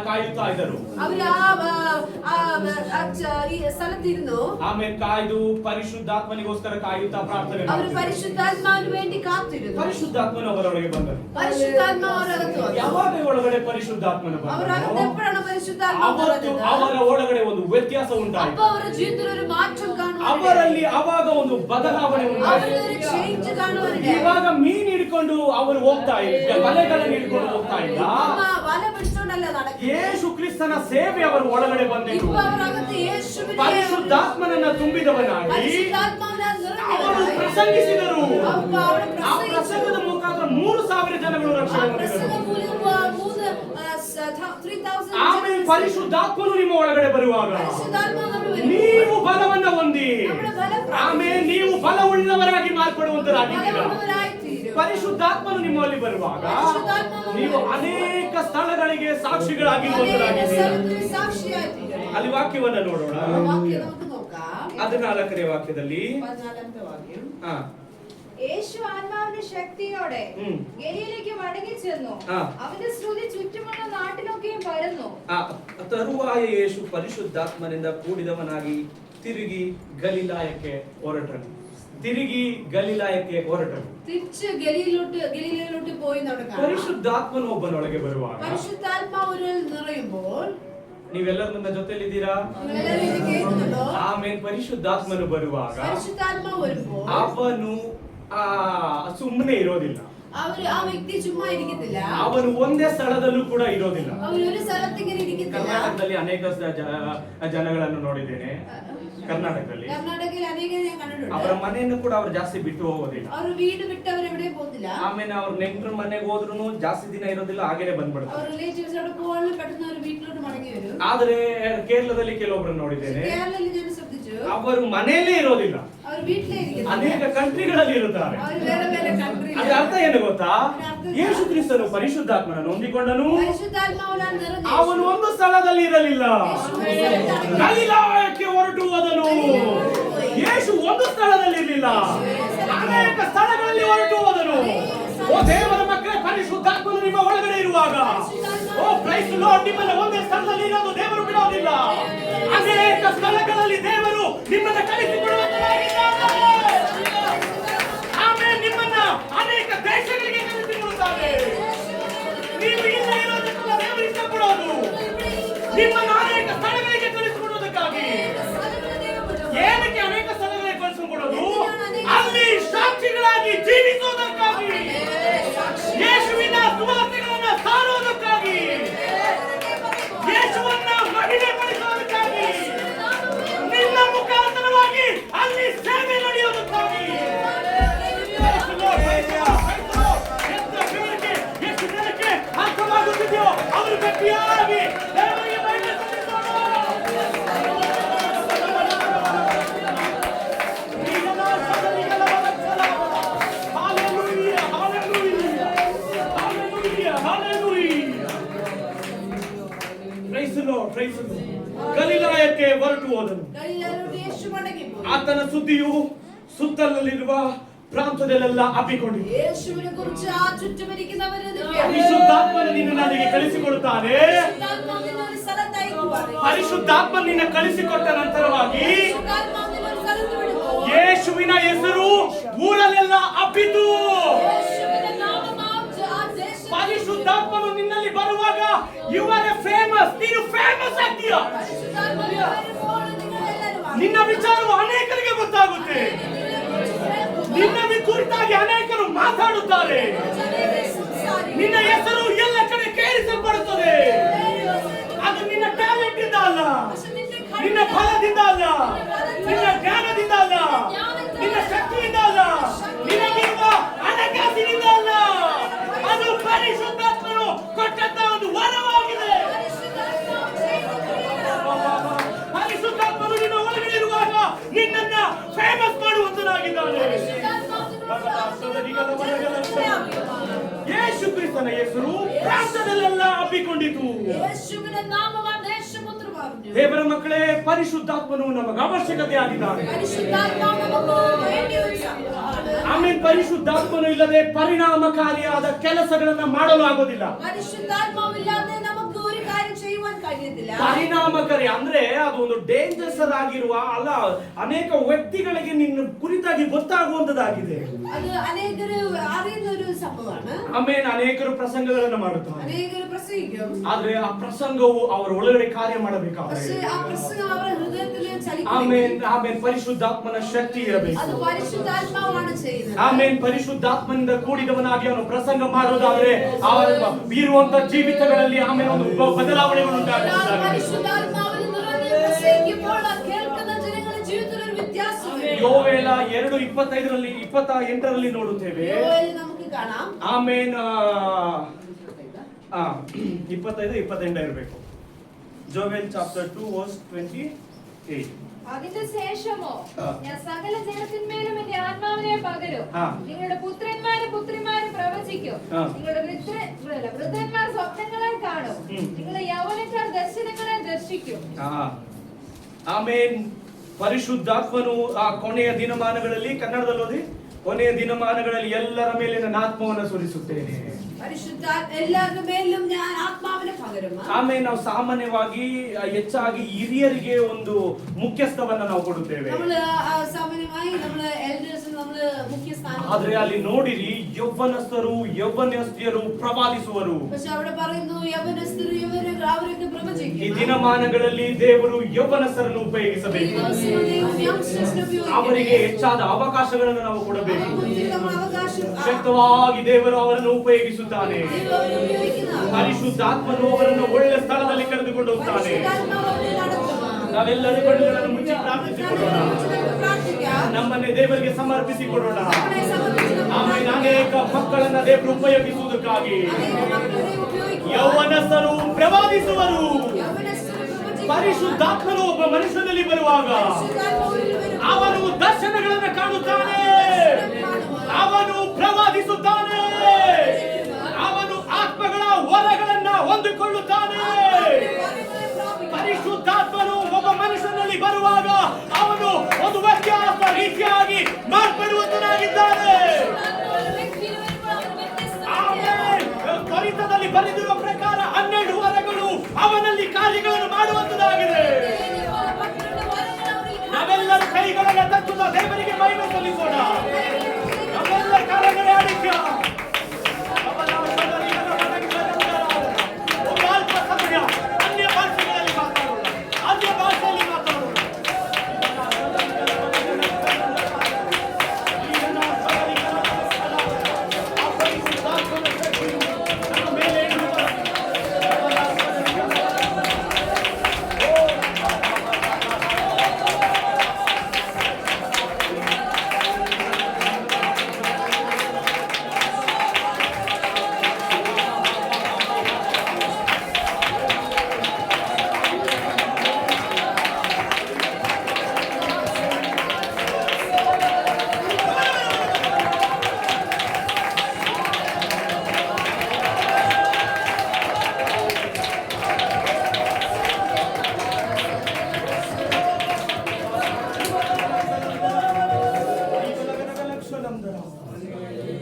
ಕಾಯುತ್ತಾ ಇದ್ದರು. ಅವರು ಈ ಸ್ಥಳത്തിരുന്നു. ಆಮೇಲೆ ಕಾಯ್ದು ಪರಿಶುದ್ಧಾತ್ಮನಿಗೋಸ್ಕರ ಕಾಯುತ್ತಾ ಪ್ರಾರ್ಥನೆ ಅವರು ಮಾಡಿದರು. ಪರಿಶುದ್ಧಾತ್ಮನ ವೇണ്ടി ಕಾತಿരുന്നു. ಪರಿಶುದ್ಧಾತ್ಮನು ಅವರೊಳಗೆ ಬಂದರು. ಪರಿಶುದ್ಧಾತ್ಮ ಅವರಗತ್ತು ಬಂದರು. ಯಾವಾಗ ಒಳಗಡೆ ಪರಿಶುದ್ಧಾತ್ಮನು ಅವರಗತ್ತು ಬಂದರು, ಎಪ್ಪಳಾണ് ಪರಿಶುದ್ಧಾತ್ಮ ಅವತ್ತು ಅವರ ಒಳಗಡೆ ಒಂದು ವ್ಯತ್ಯಾಸ ಉಂಟಾಯಿತು. അപ്പോൾ ಅವರ ಜೀವಿತದಲ್ಲಿ ഒരു മാറ്റം കാണുവാൻ, ಅವರಲ್ಲಿ ಅವಾಗ ಒಂದು ಬದಲಾವಣೆ ಉಂಟಾಯಿತು. ಅವರಲ್ಲಿ ഒരു ಚೇಂಜ್ കാണുവാൻ. ಇವಾಗ ಮೀನ್ ಹಿಡ್ಕೊಂಡು ಅವರು ಹೋಗ್ತಾ ಇಲ್ಲ, ಬಲೆಗಳನ್ನು ಹಿಡ್ಕೊಂಡು ಹೋಗ್ತಾ ಇಲ್ಲ. വല പിടിച്ചോണ്ട് കൊണ്ടല്ല നടക്കുന്നത്. ಯೇಸು ಕ್ರಿಸ್ತನ ಸೇವೆ ಅವರ ಒಳಗಡೆ ಬಂದಿತು. ഇപ്പോൾ അവരകത്ത് യേശുവിനെ ಪರಿಶುದ್ಧಾತ್ಮನನ್ನ ತುಂಬಿದವನಾಗಿ പരിശുദ്ധാത്മാവിനാൽ ಅವರು നിറഞ്ഞവരായി ಪ್ರಸಂಗಿಸಿದರು. അപ്പോൾ അവിടെ ಆ ಪ್ರಸಂಗದ ಮುಖಾಂತರ 3,000 ಜನಗಳು ರಕ್ಷಣೆ ಹೊಂದಿದರು. ಆಮೇಲೆ ಪರಿಶುದ್ಧಾತ್ಮನು ನಿಮ್ಮ ಒಳಗಡೆ ಬರುವಾಗ ನೀವು ಬಲವನ್ನ ಹೊಂದಿ ಆಮೇಲೆ ನೀವು ಬಲವುಳ್ಳವರಾಗಿ ಮಾರ್ಪಡುವಂತರಾಗಿದ್ದೀರಾ. ಪರಿಶುದ್ಧಾತ್ಮನು ನಿಮ್ಮಲ್ಲಿ ಬರುವಾಗ ನೀವು ಅನೇಕ ಸ್ಥಳಗಳಿಗೆ ಸಾಕ್ಷಿಗಳಾಗಿರುವಂತರಾಗಿದ್ದೀರಾ. ಅಲ್ಲಿ ವಾಕ್ಯವನ್ನ ನೋಡೋಣ. 14ನೇ ವಾಕ್ಯದಲ್ಲಿ യേശു ആത്മാവിന്റെ ശക്തിയോടെ ഗലീലയ്ക്ക് മടങ്ങിച്ചെന്നു. അവന്റെ ശ്രുതി ചുറ്റുമുള്ള നാട്ടിലൊക്കെയും പരന്നു. ತರುವಾಯ ಯೇಸು ಪರಿಶುದ್ಧಾತ್ಮನಿಂದ ಕೂಡಿದವನಾಗಿ ತಿರುಗಿ ಗಲಿಲಾಯಕ್ಕೆ ಹೊರಟನು. തിരിച്ച് ഗലീലയിലോട്ട് പോയി നടക്കാം. ಪರಿಶುದ್ಧಾತ್ಮನು ಒಬ್ಬನೊಳಗೆ ಬರುವಾಗ പരിശുദ്ധാത്മാവിൽ നിറയുമ്പോൾ ನೀವೆಲ್ಲರೂ ನನ್ನ ಜೊತೆಲಿದ್ದೀರಾ? ಆಮೇಲೆ ಪರಿಶುದ್ಧಾತ್ಮನು ಬರುವಾಗ പരിശുദ്ധാത്മാവ് വരുമ്പോൾ ಅವನು ಸುಮ್ಮನೆ ಇರೋದಿಲ್ಲ. ആ വ്യക്തി ചുമ്മാ ഇരിക്കത്തില്ല. ಅವನು ಒಂದೇ ಸ್ಥಳದಲ್ಲೂ ಕೂಡ ಇರೋದಿಲ್ಲ. ಅವನು ഒരു സ്ഥലത്ത് ഇങ്ങനെ ഇരിക്കത്തില്ല. ಕರ್ನಾಟಕದಲ್ಲಿ ಅನೇಕ ಜನಗಳನ್ನು ನೋಡಿದ್ದೇನೆ. ಕರ್ನಾಟಕದಲ್ಲಿ ಅನೇಕ ഞാൻ കണ്ടിട്ടുണ്ട്. ಅವರ ಮನೆಯನ್ನು ಕೂಡ ಅವರು ಜಾಸ್ತಿ ಬಿಟ್ಟು ಹೋಗೋದಿಲ್ಲ. ಅವರು വീട് ಬಿಟ್ಟು ಅವರು ಎവിടെ ಹೋಗೋದಿಲ್ಲ. ಆಮೇಲೆ ಅವ್ರ ನೆಂಟರ ಮನೆಗೆ ಹೋದ್ರೂ ಜಾಸ್ತಿ ದಿನ ಇರೋದಿಲ್ಲ, ಹಾಗೇನೆ ಬಂದ್ಬಿಡ್ತಾರೆ. ಅವರು ರಿಲೇಟಿವ್ಸ್ അവിടെ പോവാനുള്ള പെട്ടെന്ന് ಅವರು വീട്ടിലോട്ട് മടങ്ങി വരും. ಆದರೆ ಕೇರಳದಲ್ಲಿ ಕೆಲವೊಬ್ಬರನ್ನು ನೋಡಿದ್ದೇನೆ. ಕೇರಳದಲ್ಲಿ ನಾನು ശ്രദ്ധിച്ചു. ಅವರು ಮನೆಯಲ್ಲೇ ಇರೋದಿಲ್ಲ, ಅವರು വീട്ടിലೇ ಇರಿಕತ್ತಾರೆ. ಅನೇಕ ಕಂಟ್ರಿಗಳಲ್ಲಿ ಇರುತ್ತಾರೆ. ಅವರು ಬೇರೆ ಬೇರೆ ಕಂಟ್ರಿ. ಅದರ ಅರ್ಥ ಏನು ಗೊತ್ತಾ? ಯೇಸು ಕ್ರಿಸ್ತನು ಪರಿಶುದ್ಧಾತ್ಮನನ್ನು ಹೊಂದಿಕೊಂಡನು. ಪರಿಶುದ್ಧಾತ್ಮವನ್ನ ನಿರೂಪಿಸಿ ಅವನು ಒಂದು ಸ್ಥಳದಲ್ಲಿ ಇರಲಿಲ್ಲ, ಗಲಿಲಾಯಕ್ಕೆ ಹೊರಟು ಹೋದನು. ಯೇಸು ಒಂದು ಸ್ಥಳದಲ್ಲಿ ಇರಲಿಲ್ಲ, ಅನೇಕ ಸ್ಥಳಗಳಲ್ಲಿ ಹೊರಟು ಹೋದನು. ಓ ದೇವರ ಮಕ್ಕಳೇ, ಪರಿಶುದ್ಧಾತ್ಮನು ನಿಮ್ಮ ಒಳಗಡೆ ಇರುವಾಗ ಓ ಪ್ರೈಸ್ ಲಾರ್ಡ್, ನಿಮ್ಮನ್ನ ಒಂದೇ ಸ್ಥಳದಲ್ಲಿ ಇರೋದು ದೇವರು ಬಿಡೋದಿಲ್ಲ. ಅನೇಕ ಸ್ಥಳಗಳಲ್ಲಿ ದೇವರು ನಿಮ್ಮನ್ನ ಕಳಿಸಿಕೊಡುವಂತನಾಗಿದ್ದಾನೆ. ಆಮೇಲೆ ನಿಮ್ಮನ್ನ ಅನೇಕ ದೇಶಗಳಿಗೆ ಕಳಿಸಿಕೊಡುತ್ತಾನೆ. ನೀವು ಇಲ್ಲ ಇರೋದಕ್ಕೆಲ್ಲ ದೇವರು ಇಷ್ಟಪಡೋದು ನಿಮ್ಮನ್ನ ಅನೇಕ ಸ್ಥಳಗಳಿಗೆ ಕಳಿಸಿಕೊಡುವುದಕ್ಕಾಗಿ. ಏನಕ್ಕೆ ಅನೇಕ ಸ್ಥಳಗಳಿಗೆ ಕಳಿಸಿಕೊಡೋದು? ಅಲ್ಲಿ ಸಾಕ್ಷಿಗಳಾಗಿ ಜೀವಿಸುವುದಕ್ಕಾಗಿ, ಯೇಸುವಿನ ಸುವಾರ್ತೆಗಳನ್ನ ಸಾರುವುದಕ್ಕಾಗಿ, ಯೇಸುವನ್ನ ಮಹಿಮೆಪಡಿಸುವುದಕ್ಕಾಗಿ, ನಿನ್ನ ಮುಖಾಂತರವಾಗಿ ಅಲ್ಲಿ ಸೇವೆ ನಡೆಯುವುದಕ್ಕಾಗಿ. ಎಷ್ಟು ಜನಕ್ಕೆ ಅರ್ಥವಾಗುತ್ತಿದೆಯೋ ಅವರು ಗಟ್ಟಿಯಾಗಿ ದೇವರಿಗೆ ಮಹಿಮೆ ಸಲ್ಲಿಸೋಣ. ಗಲಿಲಾಯಕ್ಕೆ ಹೊರಟು ಹೋದನು. ಆತನ ಸುದ್ದಿಯು ಸುತ್ತಲಲ್ಲಿರುವ ಪ್ರಾಂತದಲ್ಲೆಲ್ಲ ಹಬ್ಬಿಕೊಂಡಿದೆ. യേശുവിനെ കുറിച്ച് ആ ചുറ്റുമിരിക്കുന്നവരെ ಪರಿಶುದ್ಧಾತ್ಮನು ನಿನ್ನ ನನಗೆ ಕಳಿಸಿಕೊಡುತ್ತಾನೆ. ಪರಿಶುದ್ಧಾತ್ಮ ನಿನ್ನ ಕಳಿಸಿಕೊಟ್ಟ ನಂತರವಾಗಿ ಯೇಸುವಿನ ಹೆಸರು ಊರಲ್ಲೆಲ್ಲ ಹಬ್ಬಿತು. ಪರಿಶುದ್ಧಾತ್ಮನು ನಿನ್ನಲ್ಲಿ ಬರುವಾಗ ಯು ಆರ್ ಎ ಫೇಮಸ್. ನೀನು ಫೇಮಸ್ ಆಗ್ತೀಯಾ. ನಿನ್ನ ವಿಚಾರವು ಅನೇಕರಿಗೆ ಗೊತ್ತಾಗುತ್ತೆ. ನಿನ್ನ ಕುರಿತಾಗಿ ಅನೇಕರು ಮಾತಾಡುತ್ತಾರೆ. ನಿನ್ನ ಹೆಸರು ಎಲ್ಲ ಕಡೆ ಕೇಳಿಸಲ್ಪಡುತ್ತದೆ. ಅದು ನಿನ್ನ ಟ್ಯಾಲೆಂಟ್ ಇಂದ ಅಲ್ಲ, ನಿನ್ನ ಫಲದಿಂದ ಅಲ್ಲ, ನಿನ್ನ ಜ್ಞಾನದಿಂದ ಅಲ್ಲ, ನಿನ್ನ ಶಕ್ತಿಯಿಂದ ಅಲ್ಲ, ನಿನಗಿರುವ ಹಣಕಾಸಿನಿಂದ ಅಲ್ಲ. ಅದು ಪರಿಶುದ್ಧಾತ್ಮನು ಕೊಟ್ಟಂತ ಒಂದು ವರವಾಗಿದೆ. ಪರಿಶುದ್ಧಾತ್ಮನು ನಿನ್ನ ಒಳಗಡೆ ಇರುವಾಗ ನಿನ್ನನ್ನ ಫೇಮಸ್ ಮಾಡುವಂತನಾಗಿದ್ದಾನೆ. ಯೇಸು ಕ್ರಿಸ್ತನ ಹೆಸರು ಪ್ರಾಂತದಲ್ಲೆಲ್ಲ ಹಬ್ಬಿಕೊಂಡಿತು. ದೇವರ ಮಕ್ಕಳೇ, ಪರಿಶುದ್ಧಾತ್ಮನು ನಮಗೆ ಅವಶ್ಯಕತೆ ಆಗಿದ್ದಾನೆ. ಆಮೇಲೆ ಪರಿಶುದ್ಧಾತ್ಮನು ಇಲ್ಲದೆ ಪರಿಣಾಮಕಾರಿಯಾದ ಕೆಲಸಗಳನ್ನ ಮಾಡಲು ಆಗೋದಿಲ್ಲ. ಪರಿಣಾಮಕಾರಿ ಅಂದ್ರೆ ಅದು ಅದು ಒಂದು ಡೇಂಜರಸ್ ಆಗಿರುವ ಅಲ್ಲ, ಅನೇಕ ವ್ಯಕ್ತಿಗಳಿಗೆ ನಿನ್ನ ಕುರಿತಾಗಿ ಗೊತ್ತಾಗುವಂತದ್ದಾಗಿದೆ. അത് അനേകര് അറിയുന്ന ഒരു സംഭവമാണ്. ಆಮೇಲೆ ಅನೇಕರು ಪ್ರಸಂಗಗಳನ್ನು ಮಾಡುತ್ತಾರೆ, അനേകര് പ്രസംഗിക്കും. ಆದ್ರೆ ಆ ಪ್ರಸಂಗವು ಅವರ ಒಳಗಡೆ ಕಾರ್ಯ ಮಾಡಬೇಕಾದ್ರೆ പക്ഷേ ആ പ്രസംഗം അവരുടെ ഹൃദയത്തിൽ ചലിക്കുന്നു. ಆಮೇಲೆ ಪರಿಶುದ್ಧಾತ್ಮನ ಶಕ್ತಿ ಇರಬೇಕು. അത് പരിശുദ്ധാത്മാവാണ് ചെയ്യുന്നത്. ಆಮೇಲೆ ಪರಿಶುದ್ಧಾತ್ಮನಿಂದ ಕೂಡಿದವನಾಗಿ ಅವನು ಪ್ರಸಂಗ ಮಾಡೋದಾದ್ರೆ ಅವರ ಇರುವಂತ ಜೀವಿತಗಳಲ್ಲಿ ಆಮೇಲೆ ಒಂದು ಬದಲಾವಣೆಗಳು ಉಂಟಾಗುತ್ತವೆ. പരിശുദ്ധാത്മാവിൽ നിറഞ്ഞ് പ്രസംഗിക്കുമ്പോൾ ആ കേൾക്കുന്ന ജനങ്ങളുടെ ജീവിതത്തിൽ ഒരു വ്യത്യാസം വരും. ಯೋವೇಲ 2:25 28 ನೋಡುತ್ತೇವೆ. യോവേൽ നമുക്ക് കാണാം. ಆಮೇಲೆ 25-28 ಇರಬೇಕು. ജോവേൽ ചാപ്റ്റർ 2 വേഴ്സ് 28. അതിന്റെ ശേഷമോ ഞാൻ സകല ജനത്തിന്മേലും എന്റെ ആത്മാവിനെ പകരും. നിങ്ങളുടെ പുത്രന്മാരും പുത്രിമാരും പ്രവചിക്കും. നിങ്ങളുടെ വൃദ്ധന്മാർ സ്വപ്നങ്ങളെ കാണും. നിങ്ങളുടെ യൗവനക്കാർ ദർശനങ്ങളെ ദർശിക്കും. ಆಮೇಲೆ ಪರಿಶುದ್ಧಾತ್ಮನು ಆ ಕೊನೆಯ ದಿನಮಾನಗಳಲ್ಲಿ, ಕನ್ನಡದಲ್ಲಿ ಓದಿ, ಕೊನೆಯ ದಿನಮಾನಗಳಲ್ಲಿ ಎಲ್ಲರ ಮೇಲೆ ನನ್ನ ಆತ್ಮವನ್ನು ಸುರಿಸುತ್ತೇನೆ. ಎಲ್ಲರ ಮೇಲೂ ನಾನು ಆತ್ಮಾವಿನ ಪಗರಂ. ಆಮೇಲೆ ನಾವು ಸಾಮಾನ್ಯವಾಗಿ ಹೆಚ್ಚಾಗಿ ಹಿರಿಯರಿಗೆ ಒಂದು ಮುಖ್ಯಸ್ಥವನ್ನ ನಾವು ಕೊಡುತ್ತೇವೆ. ಸಾಮಾನ್ಯವಾಗಿ ನಮ್ಮ ಎಲ್ಡರ್ಸ್ ನಮ್ಮ ಮುಖ್ಯ ಸ್ಥಾನ. ಆದ್ರೆ ಅಲ್ಲಿ ನೋಡಿರಿ, ಯೌವನಸ್ಥರು ಯೌವನಸ್ಥಿಯರು ಪ್ರವಾದಿಸುವರು. പക്ഷേ അവിടെ പറയുന്നു യൗവനസ്ഥರು ಅವರಿಗೆ ಪ್ರವಚಿക്കും. ಈ ದಿನಮಾನಗಳಲ್ಲಿ ದೇವರು ಯೌವನಸ್ಥರನ್ನು ಉಪಯೋಗಿಸಬೇಕು. ಅವರಿಗೆ ಹೆಚ್ಚಾದ ಅವಕಾಶಗಳನ್ನು ನಾವು ಕೊಡಬೇಕು. ಶಕ್ತವಾಗಿ ದೇವರು ಅವರನ್ನು ಉಪಯೋಗಿಸುತ್ತಾನೆ. ಪರಿಶುದ್ಧಾತ್ಮನು ಅವರನ್ನು ಒಳ್ಳೆ ಸ್ಥಳದಲ್ಲಿ ಕರೆದುಕೊಂಡು ಹೋಗ್ತಾನೆ. ನಾವೆಲ್ಲರೂ ಕಣ್ಣುಗಳನ್ನು ಮುಚ್ಚಿ ಪ್ರಾರ್ಥಿಸಿಕೊಳ್ಳೋಣ, ನಮ್ಮನ್ನೇ ದೇವರಿಗೆ ಸಮರ್ಪಿಸಿಕೊಳ್ಳೋಣ. ಆಮೇಲೆ ಅನೇಕ ಮಕ್ಕಳನ್ನ ದೇವರು ಉಪಯೋಗಿಸುವುದಕ್ಕಾಗಿ ಯೌವನಸ್ಥರು ಪ್ರವಾದಿಸುವರು. ಪರಿಶುದ್ಧಾತ್ಮನು ಒಬ್ಬ ಮನುಷ್ಯನಲ್ಲಿ ಬರುವಾಗ ಅವನು ದರ್ಶನಗಳನ್ನು ಕಾಣುತ್ತಾನೆ, ಅವನು ಪ್ರವಾದಿಸುತ್ತಾನೆ, ಅವನು ಆತ್ಮಗಳ ವರಗಳನ್ನ ಹೊಂದಿಕೊಳ್ಳುತ್ತಾನೆ. ಪರಿಶುದ್ಧಾತ್ಮನು ಒಬ್ಬ ಮನುಷ್ಯನಲ್ಲಿ ಬರುವಾಗ ಅವನು ಒಂದು ವ್ಯತ್ಯಾಸ ರೀತಿಯಾಗಿ ಮಾರ್ಪಡುವಂತನಾಗಿದ್ದಾನೆ. ಕೊರಿಂಥದಲ್ಲಿ ಬರೆದಿರುವ ಪ್ರಕಾರ 12 ವರಗಳು ಅವನಲ್ಲಿ ಕಾರ್ಯಗಳನ್ನು ಮಾಡುವಂತದಾಗಿದೆ. ನಾವೆಲ್ಲರ ಕೈಗಳನ್ನು ತಟ್ಟುವ ದೇವರಿಗೆ ಮಹಿಮೆ ಸಲ್ಲಿಸೋಣ. ನಾವೆಲ್ಲ ಕರಗಳೇ ಅಡಿಕೆ ಅಲ್ಪ ಸಮಯ ಅನ್ಯ ಭಾಷೆಗಳಲ್ಲಿ ಮಾತಾಡೋಣ, ಅನ್ಯ ಭಾಷೆಯಲ್ಲಿ ಮಾತಾಡೋಣ.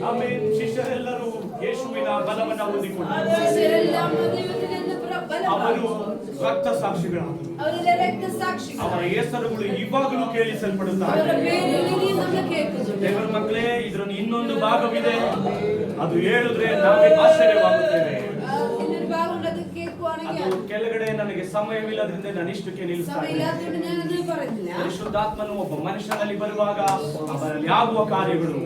ಆಮೇಲೆ ಶಿಷ್ಯರೆಲ್ಲರೂ ಯೇಸುವಿನ ಬಲವನ್ನ ಹೊಂದಿಕೊಂಡರು. ಅವರು ರಕ್ತ ಸಾಕ್ಷಿಗಳಾದರು. ಅವರ ಹೆಸರುಗಳು ಇವಾಗಲೂ ಕೇಳಿಸಲ್ಪಡುತ್ತಾರೆ. ದೇವರ ಮಕ್ಕಳೇ, ಇದರಲ್ಲಿ ಇನ್ನೊಂದು ಭಾಗವಿದೆ, ಅದು ಹೇಳಿದ್ರೆ ನಾವೇ ಆಶ್ಚರ್ಯವಾಗುತ್ತೇವೆ. ಅದು ಕೆಳಗಡೆ ನನಗೆ ಸಮಯವಿಲ್ಲದ್ರಿಂದ ನಾನು ಇಷ್ಟಕ್ಕೆ ನಿಲ್ಲಿಸ್ತೇನೆ. ಪರಿಶುದ್ಧಾತ್ಮನು ಒಬ್ಬ ಮನುಷ್ಯನಲ್ಲಿ ಬರುವಾಗ ಅವರಲ್ಲಿ ಆಗುವ ಕಾರ್ಯಗಳು,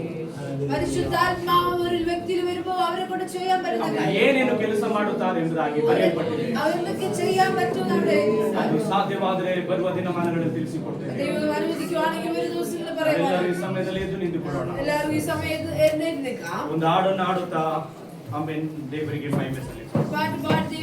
പരിശുദ്ധാത്മാവ് വ്യക്തിയിൽ വരുമ്പോൾ അവരെ കൊണ്ട് ചെയ്യാൻ പറ്റുന്ന ಏನೇನು ಕೆಲಸ ಮಾಡುತ್ತಾರೆ ಎಂಬುದಾಗಿ ಬರೆಯಲ್ಪಟ್ಟಿದೆ. അവർക്ക് ചെയ്യാൻ പറ്റുന്നുണ്ട്. ಅದು ಸಾಧ್ಯವಾದರೆ ಬರುವ ದಿನಮಾನಗಳಲ್ಲಿ ತಿಳಿಸಿಕೊಡ್ತೇನೆ. ദൈവം അനുവദിക്കുകയാണെങ്കിൽ ഒരു ദിവസങ്ങളിൽ പറയാം. ಎಲ್ಲರೂ ಈ ಸಮಯದಲ್ಲಿ ಎದ್ದು ನಿಂತುಕೊಳ್ಳೋಣ. ಎಲ್ಲರೂ ಈ ಸಮಯದಲ್ಲಿ ಎದ್ದು ನಿಂತ್ക്കാം. ಒಂದು ಹಾಡನ್ನು ಹಾಡುತ್ತಾ ಆಮೇಲೆ ದೇವರಿಗೆ ಮಹಿಮೆ ಸಲ್ಲಿಸೋಣ. ಪಾಠ ಪಾಡಿ